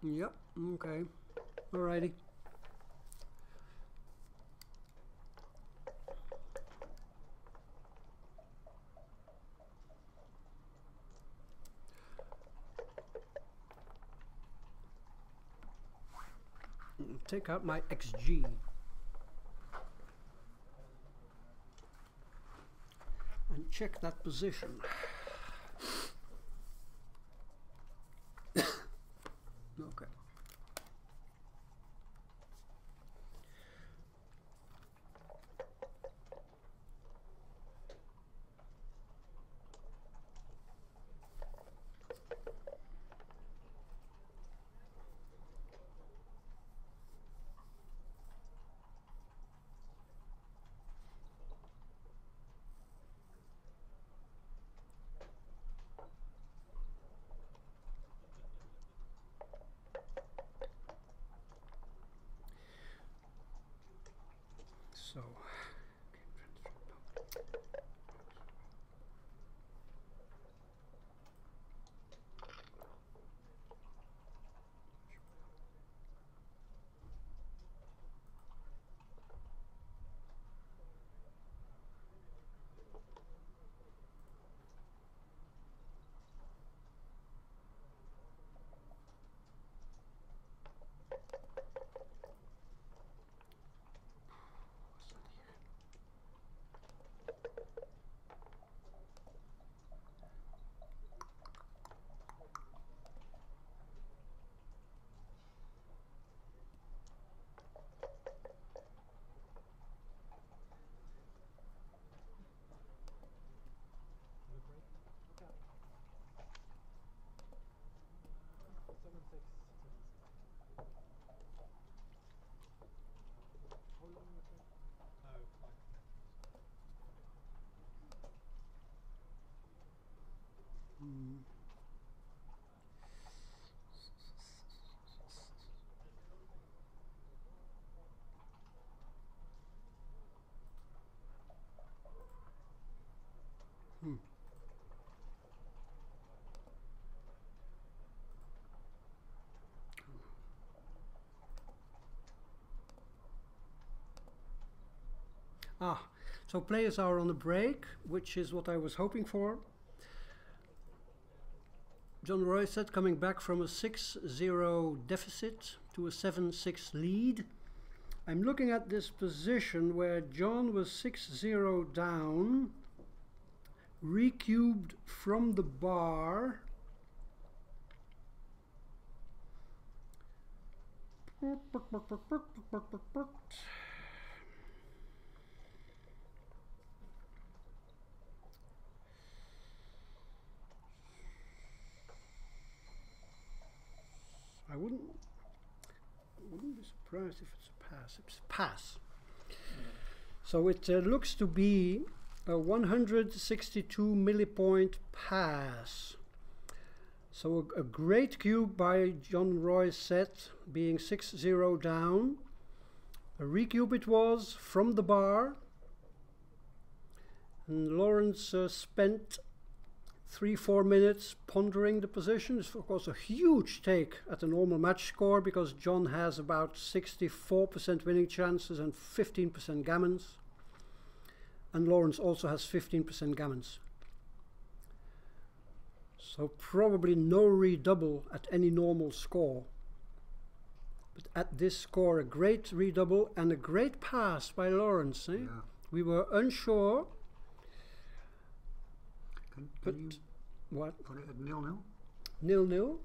Yep. Okay. Alrighty. Take out my XG. And check that position. Okay. So so players are on a break, which is what I was hoping for. John Royset coming back from a 6-0 deficit to a 7-6 lead. I'm looking at this position where John was 6-0 down, recubed from the bar. I wouldn't be surprised if it's a pass. It's a pass. So it looks to be a 162 millipoint pass. So a great cube by John Royset, being 6-0 down. A recube it was from the bar. And Lawrence spent 3-4 minutes pondering the position. It's of course a huge take at the normal match score because John has about 64% winning chances and 15% gammons. And Lawrence also has 15% gammons. So probably no redouble at any normal score. But at this score, a great redouble and a great pass by Lawrence. Eh? Yeah. We were unsure. Can you what? put it at 0-0? 0-0.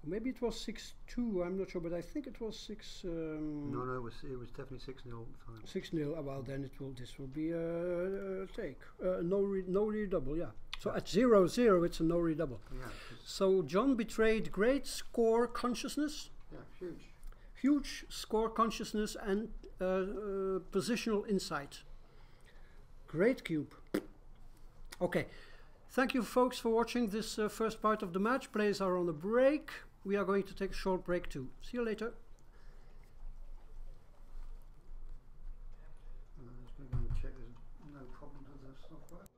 Maybe it was 6-2. I'm not sure, but I think it was 6. No, it was definitely 6-0 at the time. 6-0. Well, then this will be a take. No redouble. Yeah. So at 0-0, it's a no redouble. Yeah. So John betrayed great score consciousness. Yeah, huge. Huge score consciousness and positional insight. Great cube. Okay. Thank you, folks, for watching this first part of the match. Players are on a break. We are going to take a short break too. See you later. Just going to check there's no problems with the software.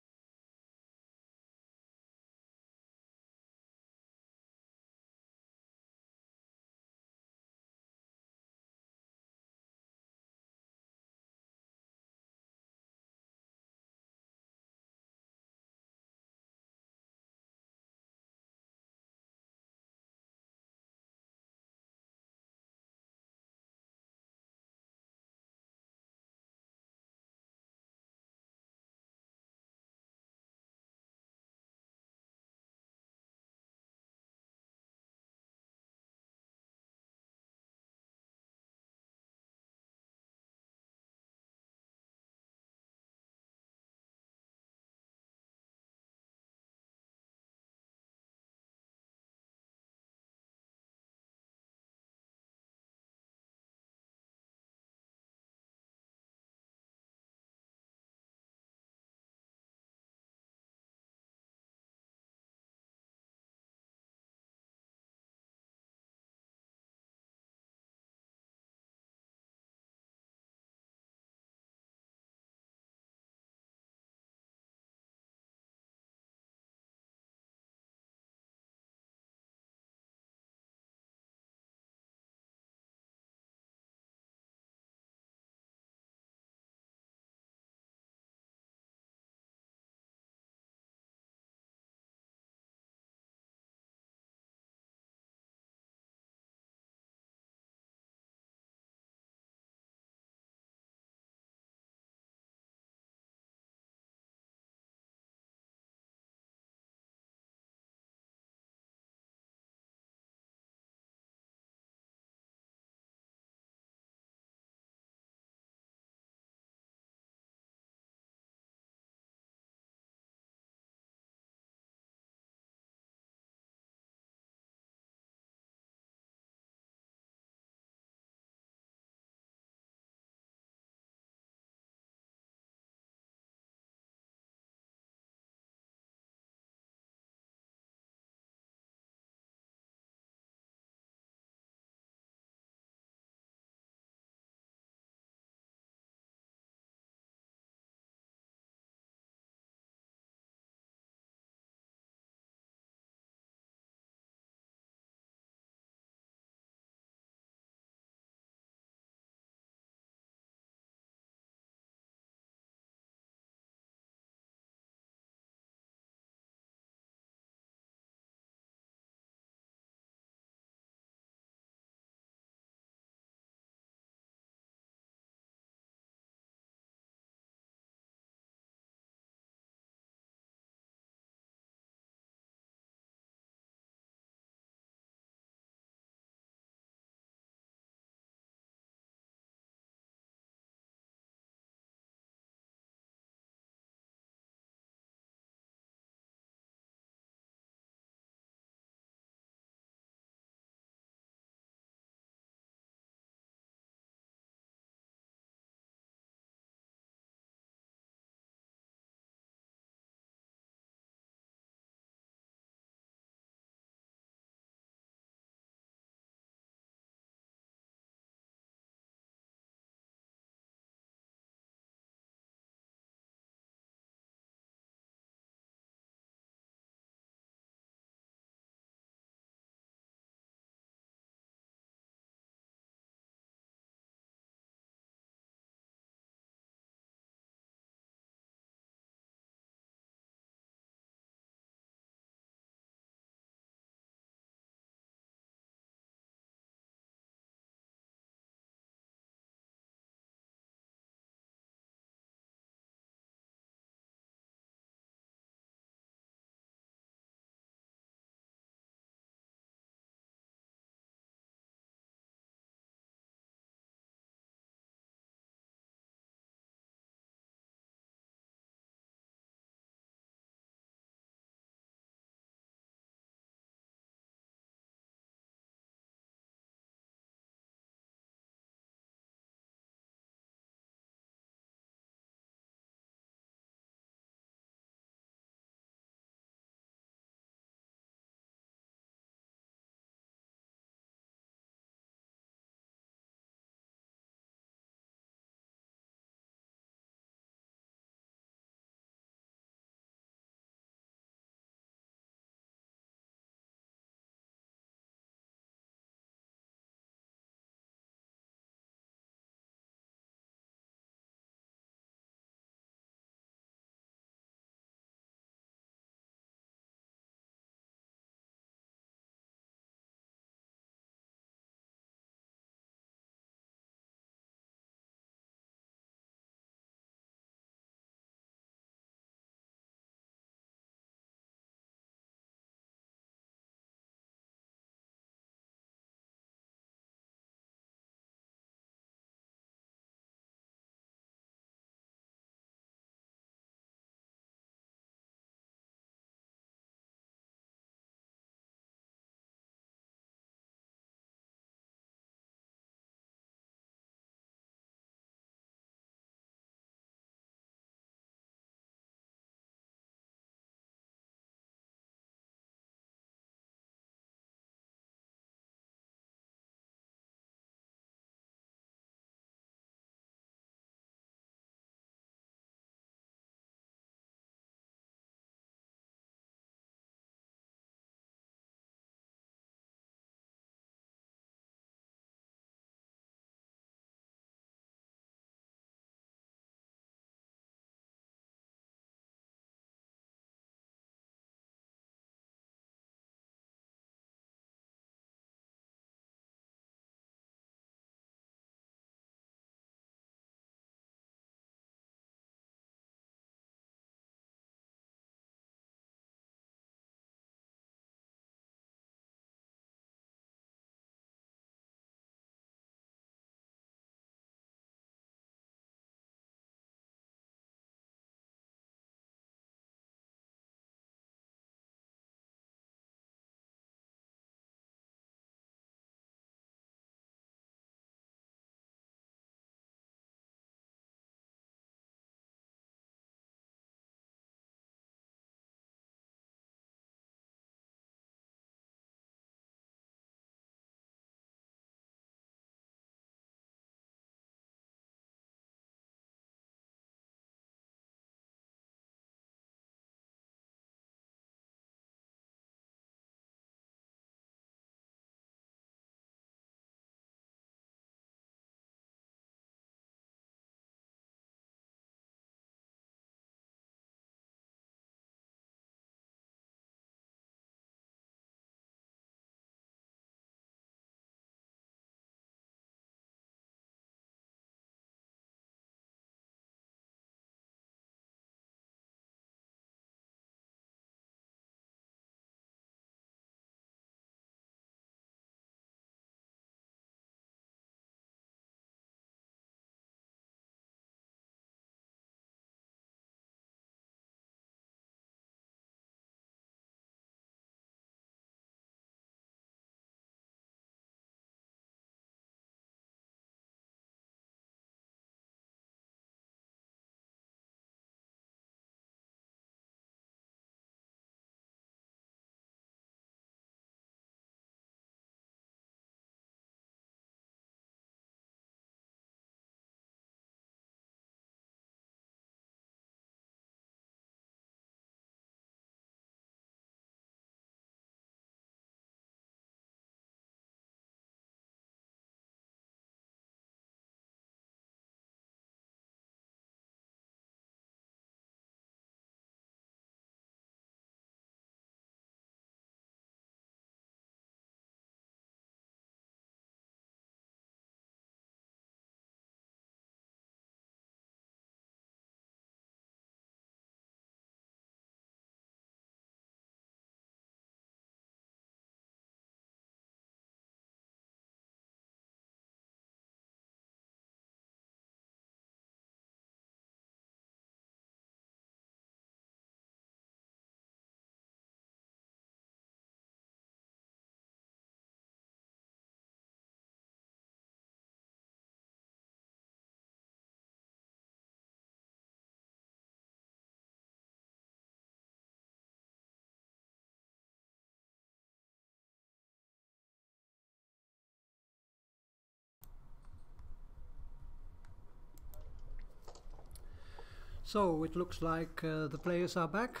So it looks like the players are back.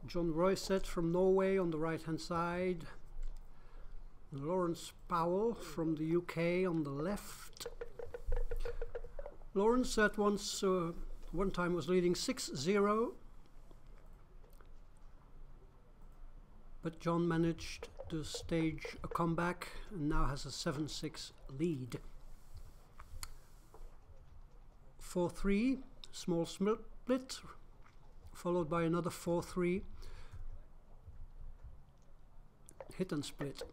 John Royset from Norway on the right hand side. Lawrence Powell from the UK on the left. Lawrence at one time was leading 6-0. But John managed to stage a comeback and now has a 7-6 lead. 4-3, small split, followed by another 4-3, hit and split.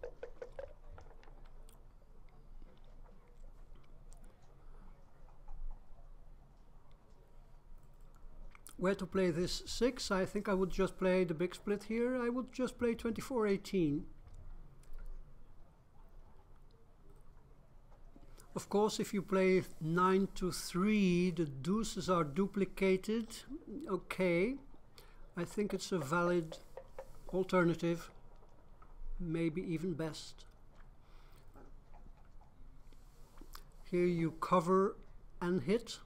Where to play this 6? I think I would just play the big split here. I would just play 24-18. Of course, if you play 9-3, the deuces are duplicated. Okay, I think it's a valid alternative, maybe even best. Here you cover and hit.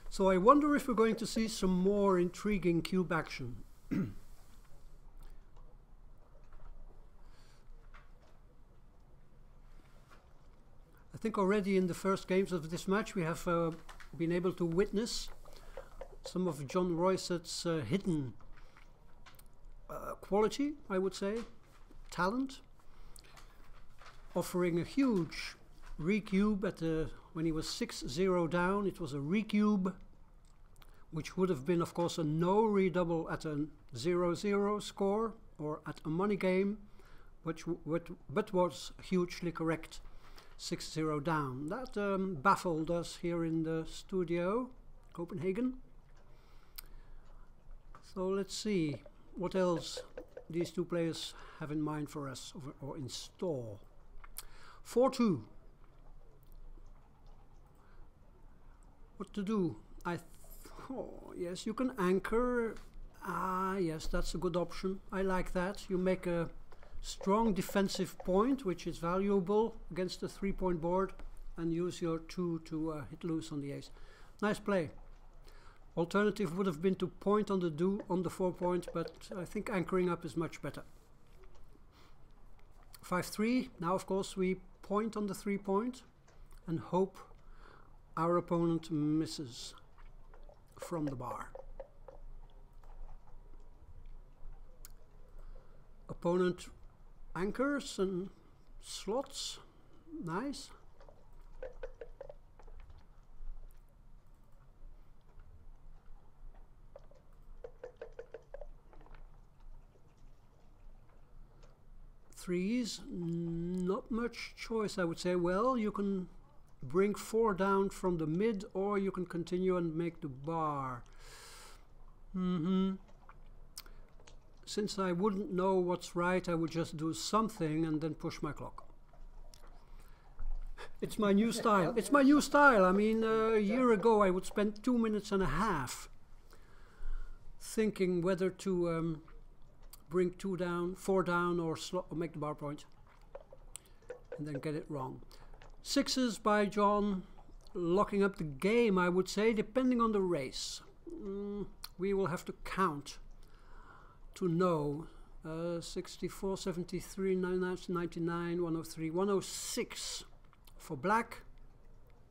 So I wonder if we're going to see some more intriguing cube action. I think already in the first games of this match we have been able to witness some of John Royset's hidden quality, I would say, talent, offering a huge recube at when he was 6-0 down. It was a recube, which would have been, of course, a no redouble at a 0-0 score or at a money game, but was hugely correct. 6-0 down. That baffled us here in the studio, Copenhagen. So let's see what else these two players have in mind for us or in store. 4-2. What to do? Oh, yes, you can anchor. Ah, yes, that's a good option. I like that. You make a strong defensive point, which is valuable against a 3-point board, and use your 2 to hit loose on the ace. Nice play. Alternative would have been to point on the 4-point, but I think anchoring up is much better. 5-3. Now, of course, we point on the 3-point and hope our opponent misses from the bar. Opponent anchors and slots. Nice. Threes, not much choice, I would say. Well, you can bring 4 down from the mid, or you can continue and make the bar. Since I wouldn't know what's right, I would just do something and then push my clock. It's my new style. It's my new style. I mean, a year ago I would spend 2 minutes and a half thinking whether to bring 2 down, 4 down, or make the bar point, and then get it wrong. 6s by John, locking up the game, I would say, depending on the race. We will have to count to know. 64, 73, 99, 103, 106 for black,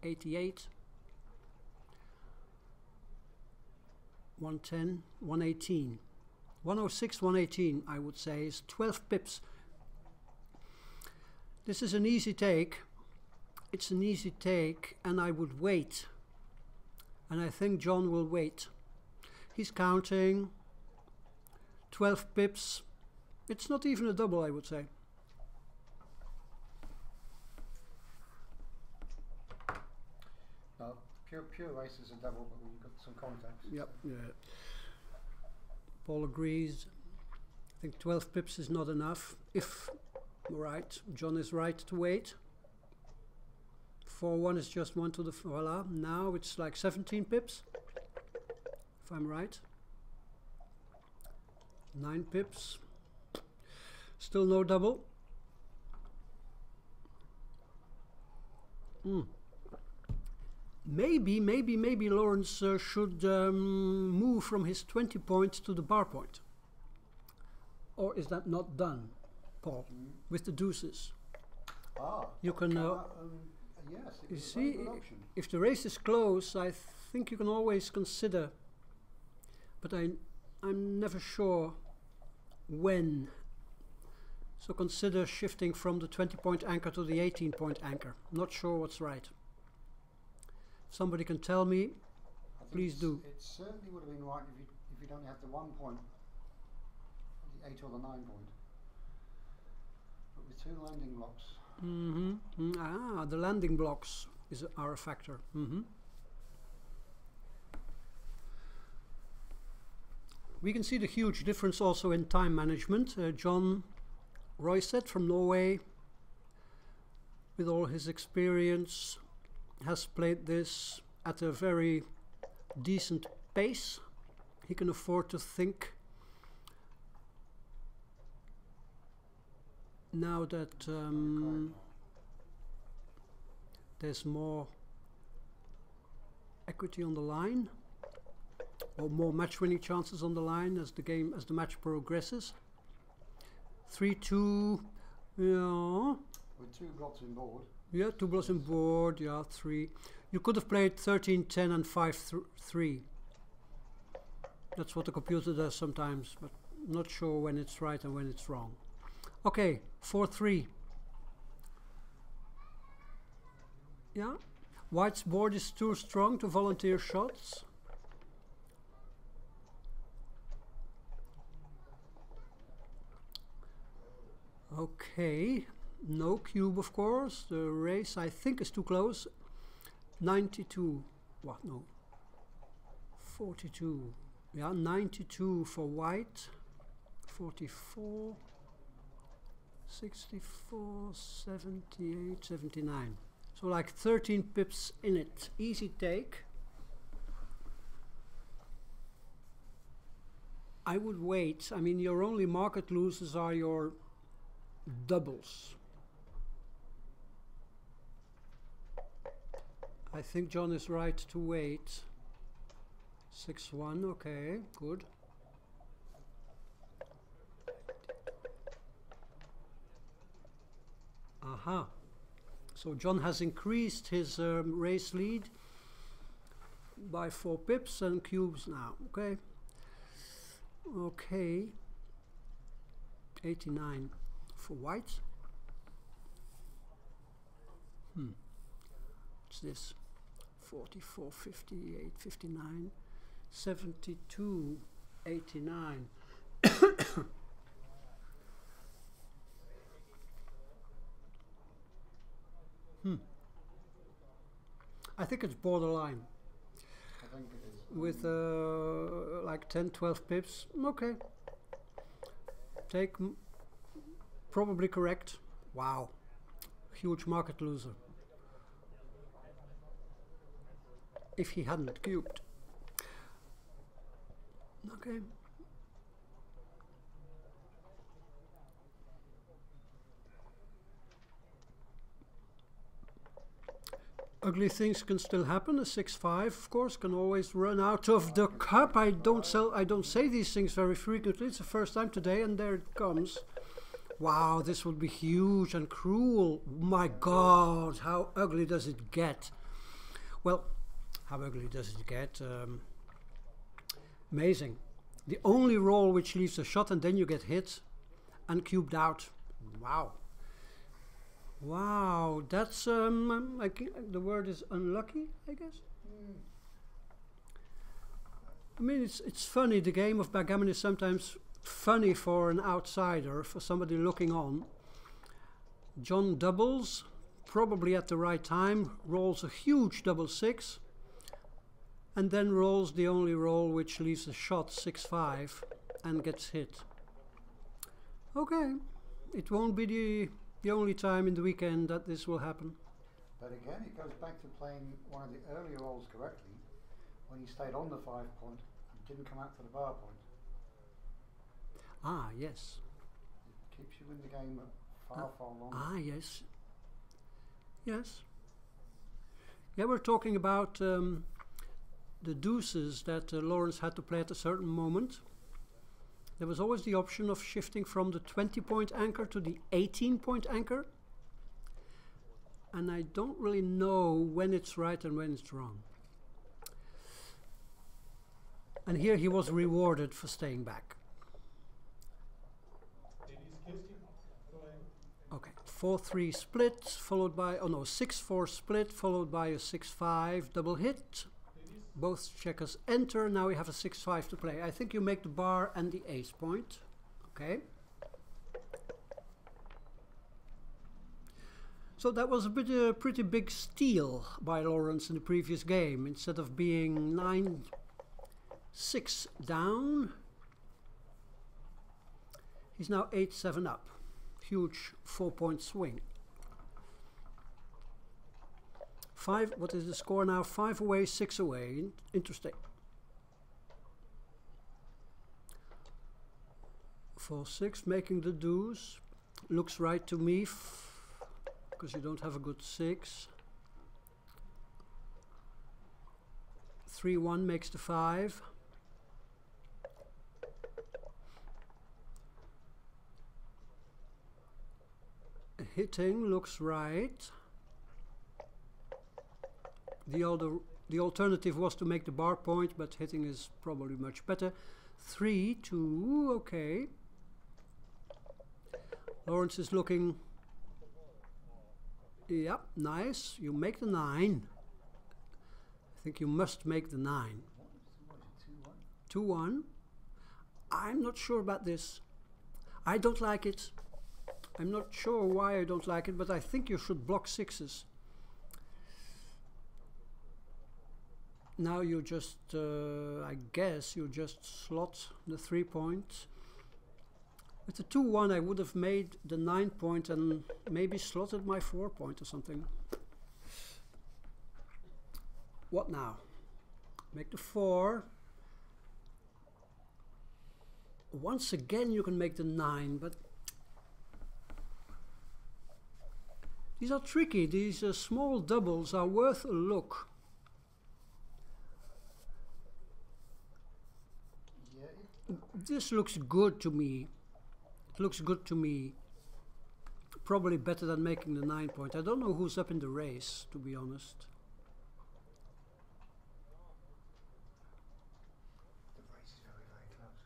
88, 110, 118. 106, 118, I would say, is 12 pips. This is an easy take. It's an easy take, and I would wait. And I think John will wait. He's counting. 12 pips. It's not even a double, I would say. No, pure race is a double, but we've got some contacts. Yep. Yeah. Paul agrees. I think 12 pips is not enough. If right, John is right to wait. 4-1 is just 1 to the voila. Now it's like 17 pips, if I'm right. 9 pips. Still no double. Maybe Lawrence should move from his 20 points to the bar point. Or is that not done, Paul, with the deuces? Ah, you can. Yes, You see, if the race is close, I think you can always consider, but I'm never sure when. So consider shifting from the 20-point anchor to the 18-point anchor. Not sure what's right. If somebody can tell me, please do. It certainly would have been right if you'd only had the 1 point, the 8 or the 9 point. But with 2 landing blocks. The landing blocks are a factor. We can see the huge difference also in time management. John Royset from Norway, with all his experience, has played this at a very decent pace. He can afford to think. Now that there's more equity on the line, or more match-winning chances on the line as the match progresses. 3-2, yeah. With 2 blocks in board. Yeah, 2 blocks in board. Yeah, 3. You could have played 13-10 and 5-3. That's what the computer does sometimes, but I'm not sure when it's right and when it's wrong. Okay, 4-3. Yeah, White's board is too strong to volunteer shots. Okay, no cube of course. The race I think is too close. 92. What? No. 42. Yeah, 92 for White. 44. 64, 78, 79. So like 13 pips in it. Easy take. I would wait. I mean, your only market losers are your doubles. I think John is right to wait. 6-1, okay, good. Aha. So John has increased his race lead by 4 pips and cubes now. Okay. Okay. 89 for White. What's this? 44, 58, 59, 72, 89. I think it's borderline. I think it is. With like 10, 12 pips. Okay. Take probably correct. Wow. Huge market loser. If he hadn't cubed. Okay. Ugly things can still happen. A 6-5, of course, can always run out of the cup. I don't say these things very frequently. It's the first time today, and there it comes. Wow, this would be huge and cruel. My God, how ugly does it get? Well, how ugly does it get? Amazing. The only roll which leaves a shot, and then you get hit and cubed out. Wow. Wow, that's the word is unlucky, I guess. I mean, it's funny. The game of backgammon is sometimes funny for an outsider, for somebody looking on. John doubles, probably at the right time, rolls a huge double 6, and then rolls the only roll which leaves a shot 6-5 and gets hit. Okay, it won't be the only time in the weekend that this will happen. But again, it goes back to playing one of the earlier rolls correctly when he stayed on the 5 point and didn't come out to the bar point. Ah, yes. It keeps you in the game far longer. Ah, yes. Yes. Yeah, we're talking about the deuces that Lawrence had to play at a certain moment. There was always the option of shifting from the 20-point anchor to the 18-point anchor. And I don't really know when it's right and when it's wrong. And here he was rewarded for staying back. Okay, 4-3 split, followed by, oh no, 6-4 split, followed by a 6-5 double hit. Both checkers enter, now we have a 6-5 to play. I think you make the bar and the ace point. Okay. So that was a pretty big steal by Lawrence in the previous game. Instead of being 9-6 down, he's now 8-7 up. Huge 4-point swing. 5, what is the score now? 5 away, 6 away. Interesting. 4-6, making the deuce. Looks right to me, because you don't have a good 6. 3-1 makes the 5. Hitting looks right. The alternative was to make the bar point, but hitting is probably much better. 3-2, okay. Lawrence is looking. Yeah, nice. You make the 9. I think you must make the 9. 2-1. I'm not sure about this. I don't like it. I'm not sure why I don't like it, but I think you should block 6s. Now you just, I guess, you just slot the 3 points. With the 2-1 I would have made the 9 point and maybe slotted my 4 point or something. What now? Make the 4. Once again you can make the 9, but these are tricky. These small doubles are worth a look. This looks good to me. It looks good to me. Probably better than making the 9 point. I don't know who's up in the race, to be honest. The race is very, very close.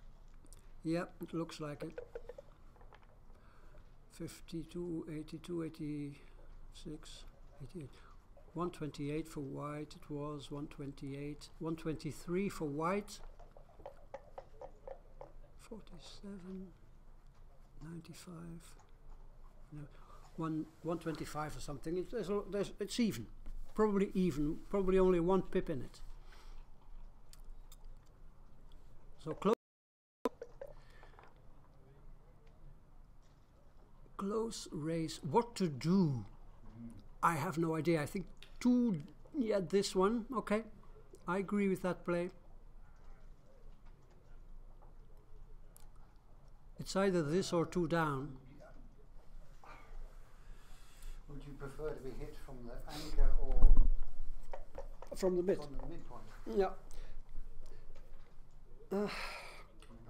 Yeah, it looks like it. 52, 82, 86, 88. 128 for white. It was 128. 123 for white. 47, 95, no, 125 or something. It's even, probably only 1 pip in it. So close race. What to do? I have no idea. I think 2, yeah, this one. Okay, I agree with that play. It's either this or 2 down. Would you prefer to be hit from the anchor or from the mid? From the midpoint? Yeah. I mean,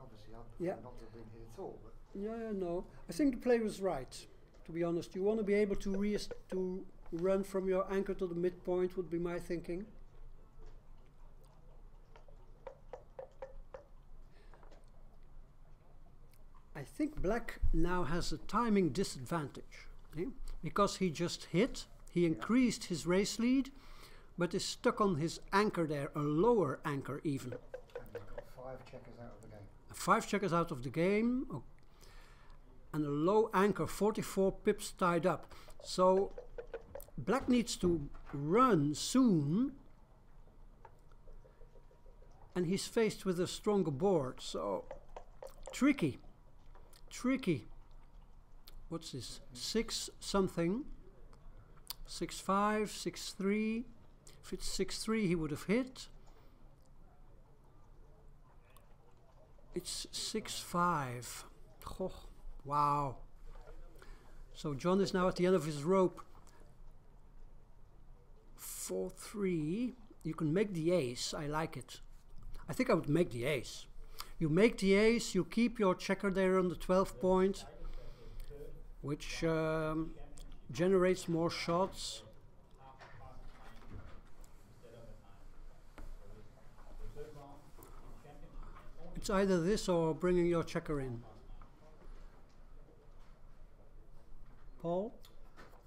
obviously, I'd prefer not to have been hit at all. But Yeah, no. I think the play was right. To be honest, you want to be able to run from your anchor to the midpoint. Would be my thinking. I think black now has a timing disadvantage, because he just hit, he increased his race lead, but is stuck on his anchor there, a lower anchor even. and you've got 5 checkers out of the game. 5 checkers out of the game, and a low anchor, 44 pips tied up. So black needs to run soon, and he's faced with a stronger board, so tricky. What's this? 6 something. 6-5, 6-3. If it's 6-3, he would have hit. It's 6-5. Oh, wow. So John is now at the end of his rope. 4-3. You can make the ace. I like it. I think I would make the ace. You make the ace, you keep your checker there on the 12 point, which generates more shots. It's either this or bringing your checker in. Paul?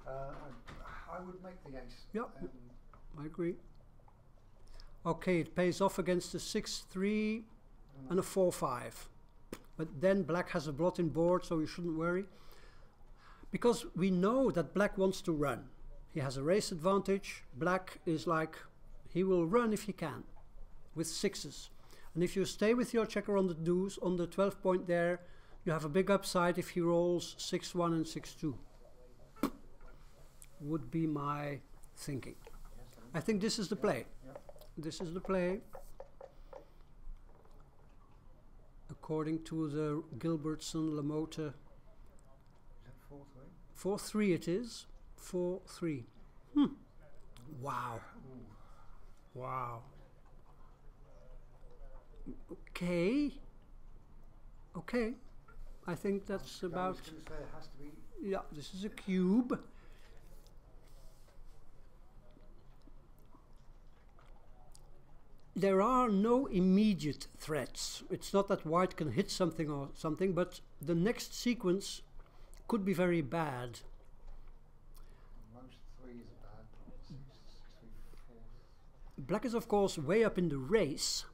I would make the ace. Yep, I agree. Okay, it pays off against a 6-3 and a 4-5. But then black has a blotting board, so you shouldn't worry. Because we know that black wants to run. He has a race advantage. Black is like, he will run if he can, with sixes. And if you stay with your checker on the deuce, on the 12 point there, you have a big upside if he rolls 6-1 and 6-2. Would be my thinking. I think this is the play. This is the play. According to the Gilbertson-Lamotte. 4-3 it is. 4-3. Wow. Wow. Okay. Okay. I think that's about... Yeah, this is a cube. There are no immediate threats. It's not that white can hit something or something, but the next sequence could be very bad. Most threes are bad. 6-3-4. Black is of course way up in the race,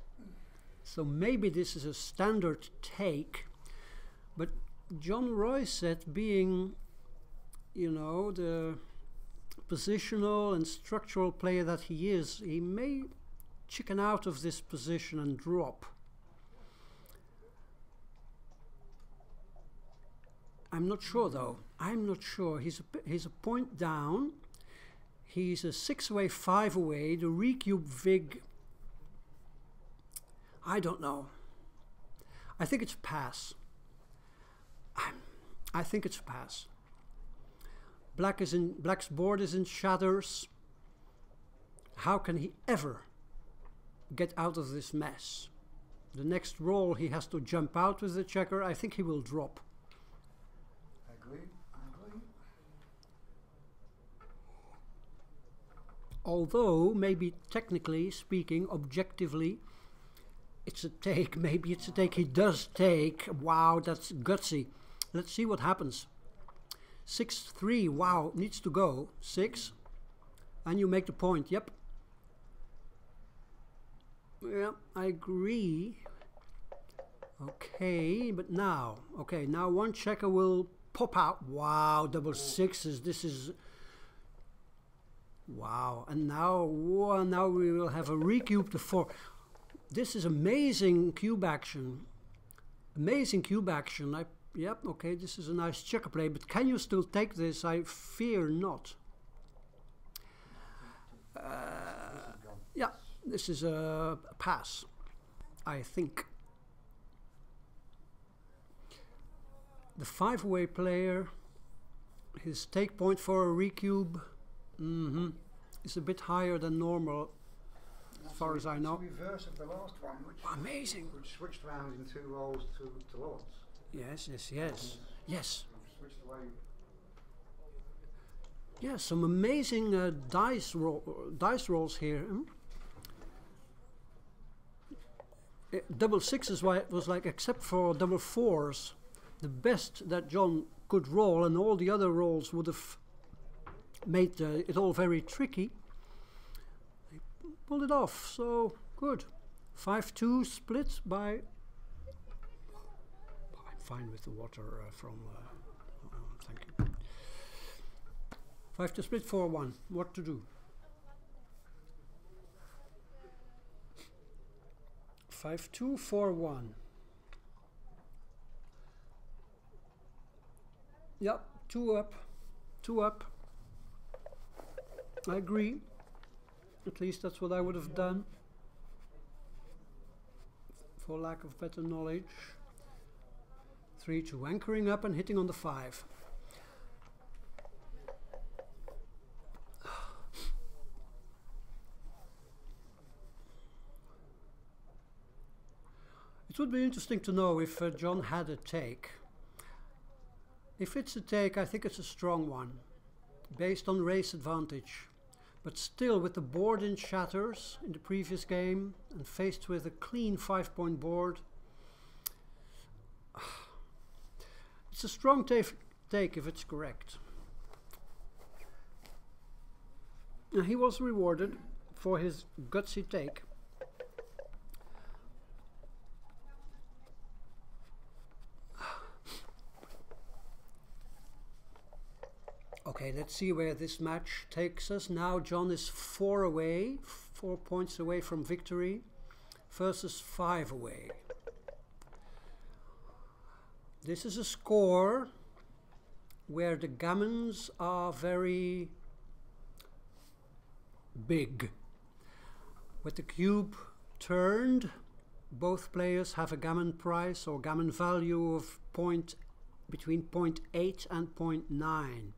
so maybe this is a standard take, but John Royset, being, you know, the positional and structural player that he is, he may chicken out of this position and drop. I'm not sure though. I'm not sure. He's a point down. He's a 6 away, 5 away. The recube vig. I don't know. I think it's a pass. I think it's a pass. Black's board is in shatters. How can he ever get out of this mess? The next roll he has to jump out with the checker. I think he will drop. I agree. Although maybe technically speaking, objectively, it's a take. Maybe it's a take. He does take. Wow, that's gutsy. Let's see what happens. 6-3. Wow, needs to go. 6, and you make the point. Yep. Yeah, I agree. Okay, but now, now one checker will pop out. Wow, double sixes. This is, wow. And now, whoa, now we will have a recube to 4. This is amazing cube action. Amazing cube action. Yep, okay, this is a nice checker play, but can you still take this? I fear not. Yeah. This is a pass, I think. The 5-way player, his take point for a recube is a bit higher than normal, as far as I know. It's the reverse of the last one, amazing. Which switched around in 2 rolls to Lawrence. Yes. Switched away. Yeah, some amazing dice rolls here. Double sixes was like, except for double 4s, the best that John could roll, and all the other rolls would have made it all very tricky. They pulled it off, so good. 5-2 split by... I'm fine with the water from... thank you. 5-2 split, 4-1. What to do? 5-2, 4-1. Yep, 2 up. 2 up. I agree. At least that's what I would have done, for lack of better knowledge. 3-2, anchoring up and hitting on the 5. It would be interesting to know if John had a take. If it's a take, I think it's a strong one, based on race advantage. But still, with the board in shatters in the previous game and faced with a clean 5-point board, it's a strong take if it's correct. And he was rewarded for his gutsy take. Okay, let's see where this match takes us. Now John is 4 points away from victory, versus 5 away. This is a score where the gammons are very big. With the cube turned, both players have a gammon price or gammon value of between 0.8 and 0.9.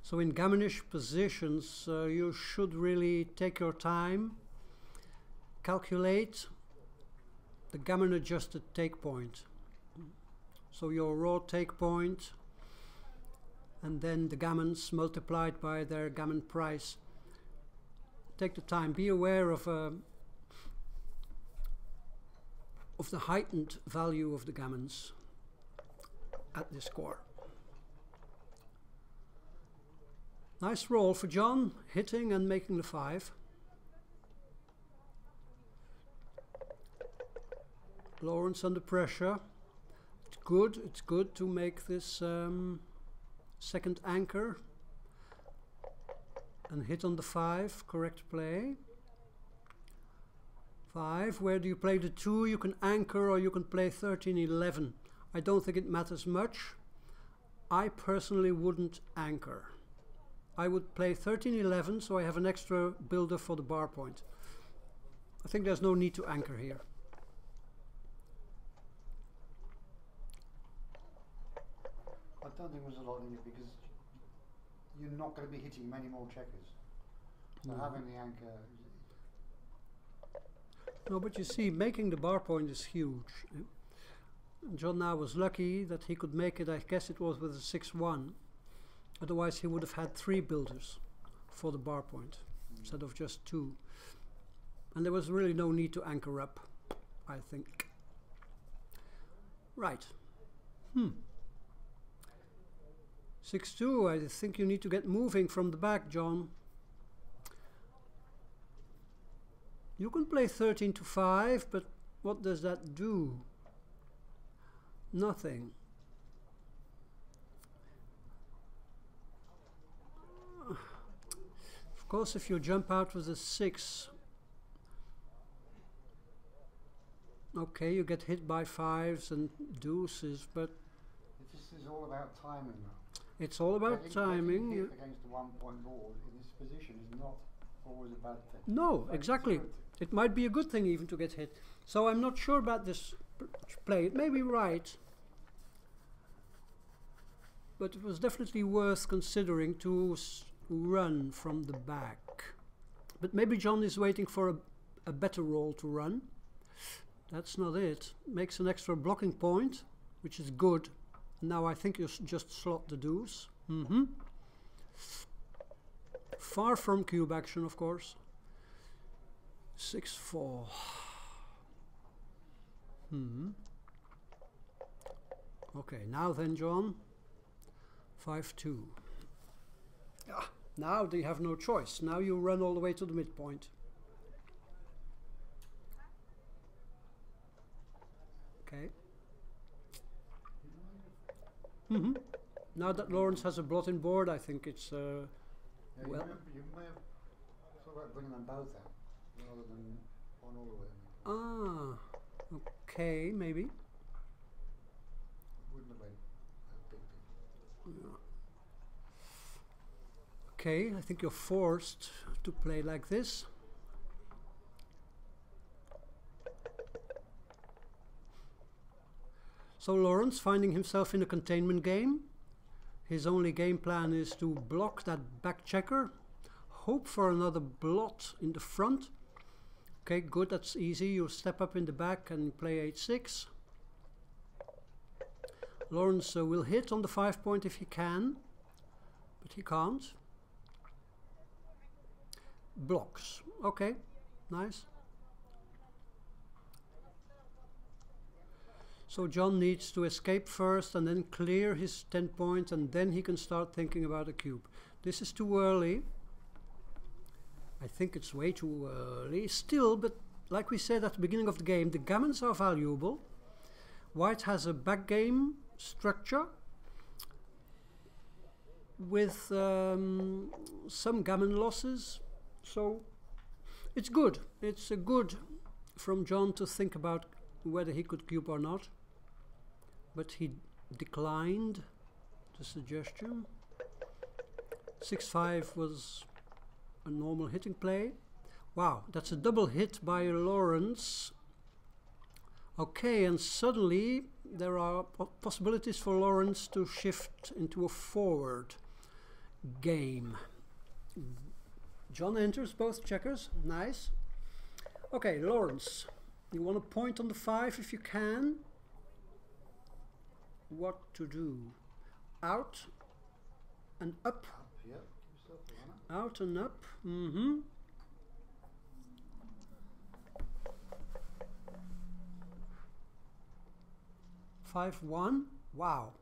So in gammonish positions, you should really take your time, calculate the gammon adjusted take point. So your raw take point and then the gammons multiplied by their gammon price. Take the time, be aware of the heightened value of the gammons at this score. Nice roll for John, hitting and making the 5. Lawrence under pressure. It's good to make this second anchor and hit on the 5, correct play. 5, where do you play the 2? You can anchor or you can play 13-11. I don't think it matters much. I personally wouldn't anchor. I would play 13-11, so I have an extra builder for the bar point. I think there's no need to anchor here. I don't think there's a lot in it because you're not going to be hitting many more checkers. So having the anchor... No, but you see, making the bar point is huge. John now was lucky that he could make it, I guess it was with a 6-1. Otherwise he would have had 3 builders for the bar point instead of just 2. And there was really no need to anchor up, I think. Right. 6-2, I think you need to get moving from the back, John. You can play 13-5, but what does that do? Nothing. Of course, if you jump out with a 6, okay, you get hit by 5s and deuces, but this is all about timing now. It's all about timing. Getting hit against the 1-point board in this position is not always a bad thing. No, exactly. It might be a good thing even to get hit. So I'm not sure about this play. It may be right, but it was definitely worth considering to run from the back. But maybe John is waiting for a better roll to run. That's not it. Makes an extra blocking point, which is good. Now I think you just slot the deuce. Far from cube action, of course. 6-4. Okay, now then, John. 5-2. Now they have no choice. Now you run all the way to the midpoint. Okay. Now that Lawrence has a blot-in board, I think it's Yeah, well. you may have thought about bringing them both out rather than one all the way. Okay, maybe. It wouldn't have been a big deal. Okay, I think you're forced to play like this. So Lawrence, finding himself in a containment game, his only game plan is to block that back checker, hope for another blot in the front, Okay, good, that's easy. You step up in the back and play h6. Lawrence will hit on the 5 point if he can, but he can't. Blocks. Okay, nice. So John needs to escape first and then clear his 10 point, and then he can start thinking about a cube. This is too early. I think it's way too early still, but like we said at the beginning of the game, the gammons are valuable. White has a backgame structure with some gammon losses, so it's good. It's good from John to think about whether he could cube or not, but he declined the suggestion. 6-5 was a normal hitting play. Wow, that's a double hit by Lawrence. Okay, and suddenly there are possibilities for Lawrence to shift into a forward game. John enters both checkers. Nice. Okay, Lawrence, you want to point on the 5 if you can. What to do? Out and up. Yep. Out and up. Mm-hmm. Five, 1. Wow.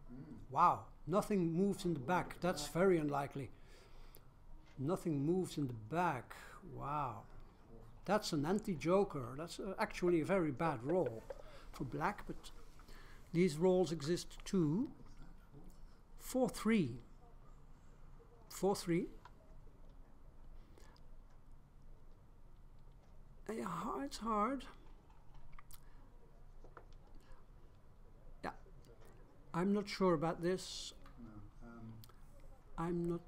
Wow. Nothing moves in the back. That's very unlikely. Nothing moves in the back. Wow. That's an anti-joker. That's actually a very bad roll for black, but these rolls exist too. 4-3. 4-3. Yeah, it's hard. Yeah. I'm not sure about this. No, I'm not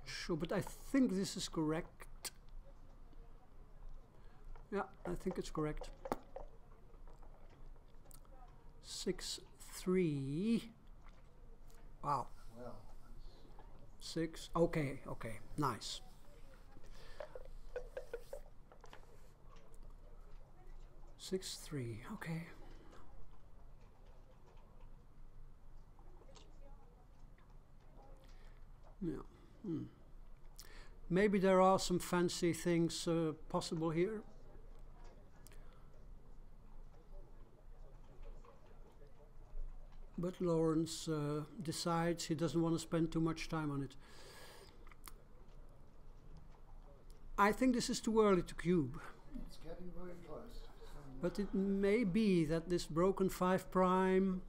sure, but I think this is correct. Yeah, I think it's correct. 6-3. Wow. well, 6. Okay, okay, nice. Six, 3. Okay. Yeah. Maybe there are some fancy things possible here. But Lawrence decides he doesn't want to spend too much time on it. I think this is too early to cube. it's getting very close. But it may be that this broken 5 prime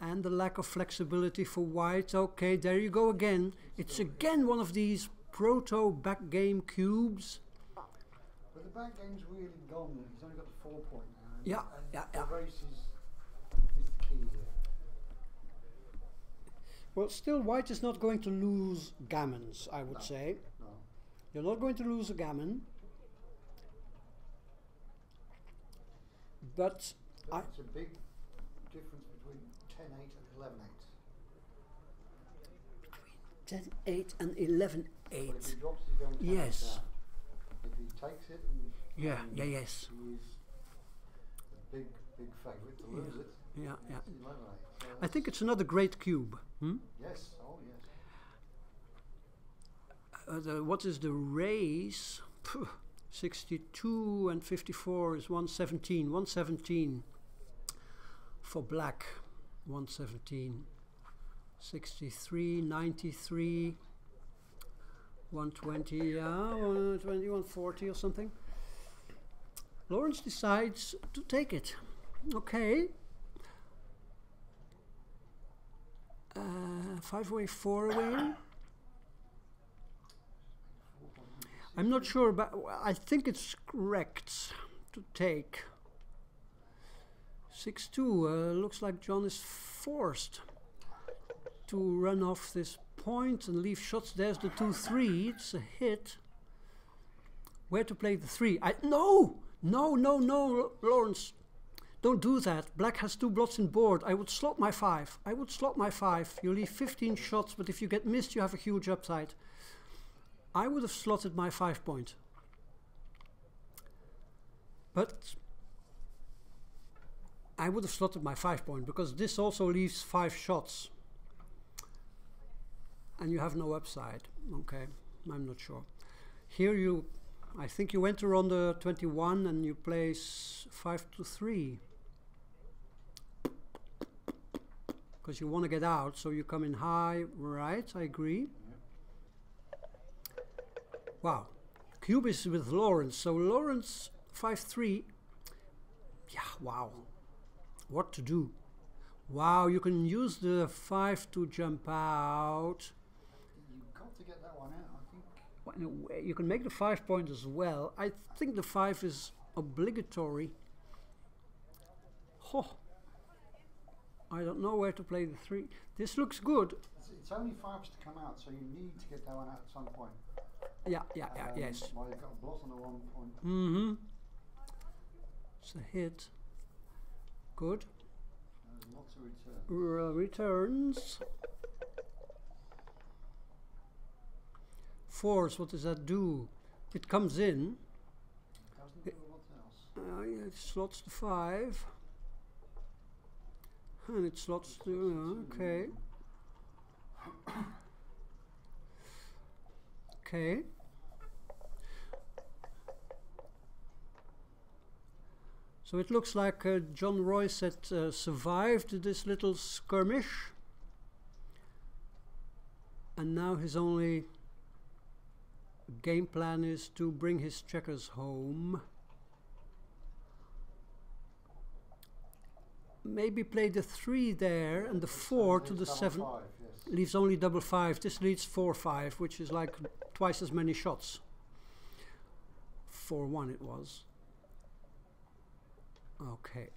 and the lack of flexibility for white. Okay, there you go again. It's again one of these proto backgame cubes. But the back game's really gone. He's only got the 4 point now. Yeah, and yeah, the yeah. race is the key here. Well, still white is not going to lose gammons, I would say. No. You're not going to lose a gammon. But It's a big difference between 10-8 and 11-8. 10-8 and 11-8. But if he drops, he's going to Yes. down. If he takes it, and Yeah, and yeah, yes. he is a big favourite to lose it. Yeah, yeah. It's 11-8. So I think it's another great cube. yes, oh yes. What is the race? 62 and 54 is 117. 117 for black. 117. 63, 93, 120, yeah, 120, 140 or something. Lawrence decides to take it. Okay. 5 away, 4 away. I'm not sure, but I think it's correct to take. 6-2. Looks like John is forced to run off this point and leave shots. There's the 2-3. It's a hit. Where to play the 3? No, Lawrence. Don't do that. Black has 2 blots in board. I would slot my 5. You leave 15 shots, but if you get missed, you have a huge upside. I would have slotted my 5 point. But I would have slotted my 5 point because this also leaves 5 shots. And you have no upside. Okay, I'm not sure. Here you, I think you enter on the 21 and you place 5 to 3. Because you want to get out, so you come in high, right? I agree. Wow. Cube is with Lawrence, so Lawrence 5-3. Yeah, wow. What to do? Wow, you can use the 5 to jump out. You've got to get that one out, I think. Well, in a way, you can make the 5 point as well. I think the 5 is obligatory. Oh. I don't know where to play the 3. This looks good. It's only 5s to come out, so you need to get that one out at some point. Yeah, yes. Well, you've got a blot on the 1 point. Mm-hmm. It's a hit. Good. There's lots of returns. Returns. 4s, what does that do? It comes in. Doesn't do a lot else. Yeah, it slots the 5. And it slots to, okay. Okay. So it looks like John Royset survived this little skirmish. And now his only game plan is to bring his checkers home. Maybe play the 3 there and the 4 to the 7. 5, yes. Leaves only double 5. This leads 4-5, which is like twice as many shots. 4-1 it was. Okay.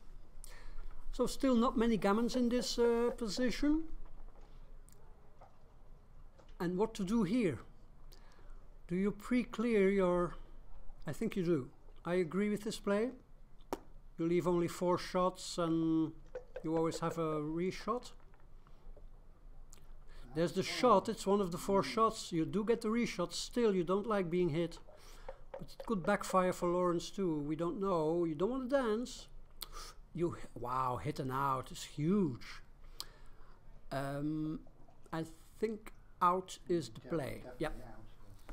So still not many gammons in this position. And what to do here? Do you pre-clear your... I think you do. I agree with this play. You leave only 4 shots and you always have a reshot. There's the shot, it's one of the 4 shots. You do get the reshot, still you don't like being hit. But it could backfire for Lawrence too, we don't know. You don't want to dance. You, wow, hit and out is huge. I think out is the play. Yeah,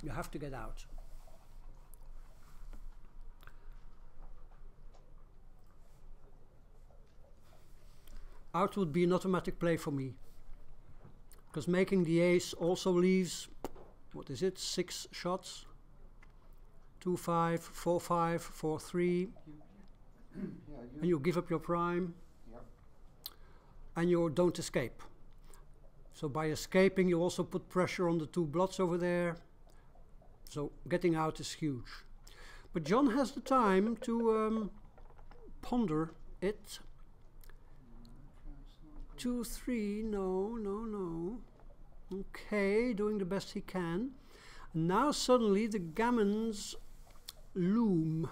you have to get out. Out would be an automatic play for me. Because making the ace also leaves, what is it, 6 shots? 2-5, 4-5, 4-3. And you give up your prime. Yep. And you don't escape. So by escaping you also put pressure on the 2 blots over there. So getting out is huge. But John has the time to ponder it. 2-3, no. Okay, doing the best he can. Now suddenly the gammons loom.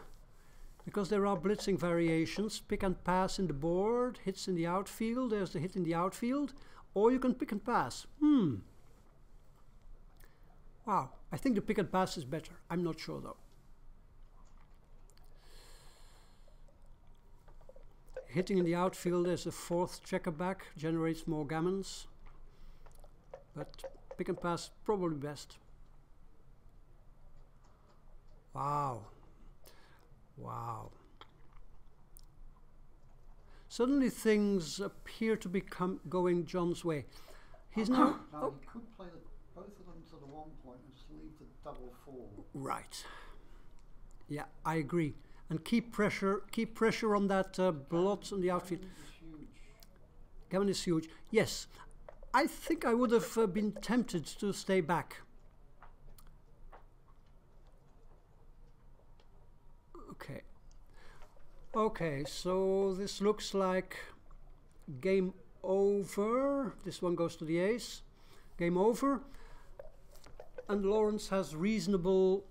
Because there are blitzing variations. Pick and pass in the board, hits in the outfield. There's the hit in the outfield. Or you can pick and pass. Wow, I think the pick and pass is better. I'm not sure though. Hitting in the outfield as a 4th checker back generates more gammons. But pick and pass probably best. Wow. Wow. Suddenly things appear to be going John's way. He's now... No, he could play both of them to the 1 point and just leave the double 4. Right. Yeah, I agree. And keep pressure on that blot on the outfield. Gammon is huge. Yes, I think I would have been tempted to stay back. Okay. Okay, so this looks like game over. This one goes to the ace. Game over. And Lawrence has reasonable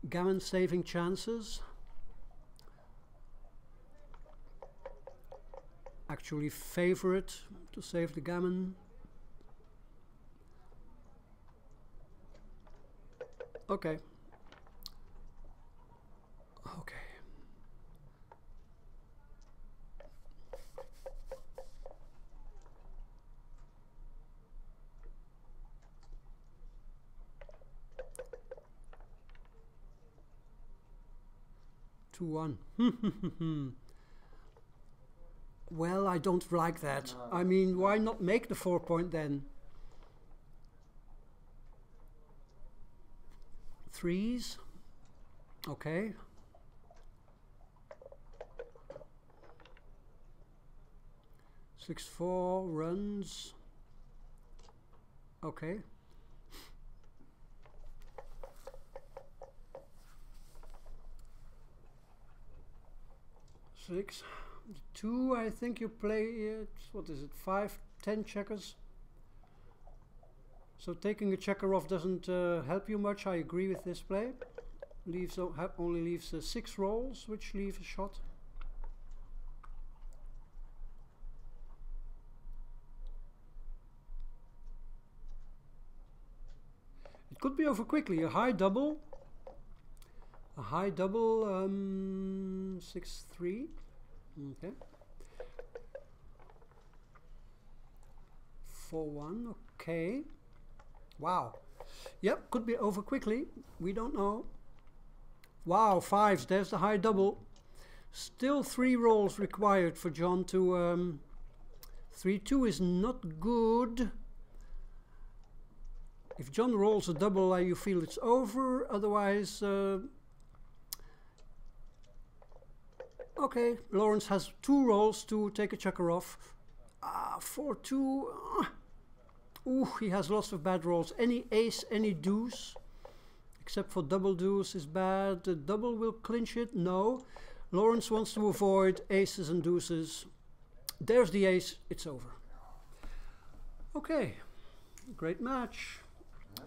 gammon saving chances. Actually favorite to save the gammon. Okay. 2-1. Well, I don't like that. No. I mean, why not make the 4 point then? Threes. Okay. Six, 4 runs. Okay. Six. 2, I think you play it. What is it? 5, 10 checkers. So taking a checker off doesn't help you much. I agree with this play. Leaves only leaves 6 rolls, which leave a shot. It could be over quickly. A high double. A high double. 6-3. Okay. 4-1. Okay. Wow. Yep, could be over quickly. We don't know. Wow, 5s. There's the high double. Still 3 rolls required for John to... 3-2 is not good. If John rolls a double, you feel it's over. Otherwise... okay, Lawrence has 2 rolls to take a checker off. 4-2. Ooh, he has lots of bad rolls. Any ace, any deuce, except for double deuce is bad. The double will clinch it. No. Lawrence wants to avoid aces and deuces. There's the ace. It's over. Okay. Great match.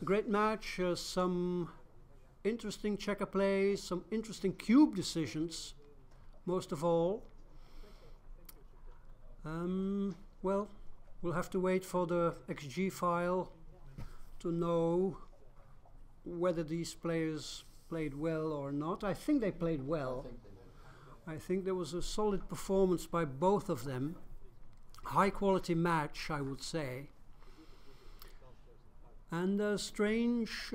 Great match. Some interesting checker plays, some interesting cube decisions, most of all. Well, we'll have to wait for the XG file to know whether these players played well or not. I think they played well. I think there was a solid performance by both of them. High quality match, I would say. And a strange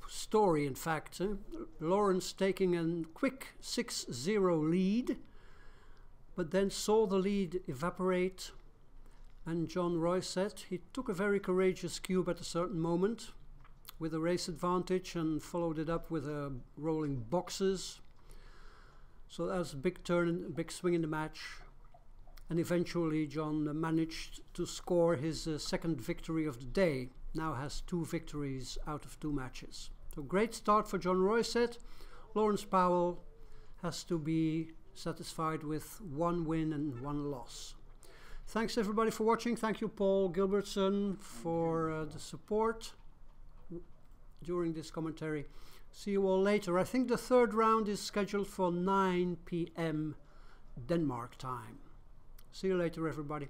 story, in fact. Lawrence taking a quick 6-0 lead, but then saw the lead evaporate, and John Royset, he took a very courageous cube at a certain moment with a race advantage and followed it up with a rolling boxes. So that was a big turn, big swing in the match, and eventually John managed to score his second victory of the day. Now has 2 victories out of 2 matches. So great start for John Royset. Lawrence Powell has to be satisfied with 1 win and 1 loss. Thanks everybody for watching. Thank you Paul Gilbertson for the support during this commentary. See you all later. I think the 3rd round is scheduled for 9 p.m. Denmark time. See you later everybody.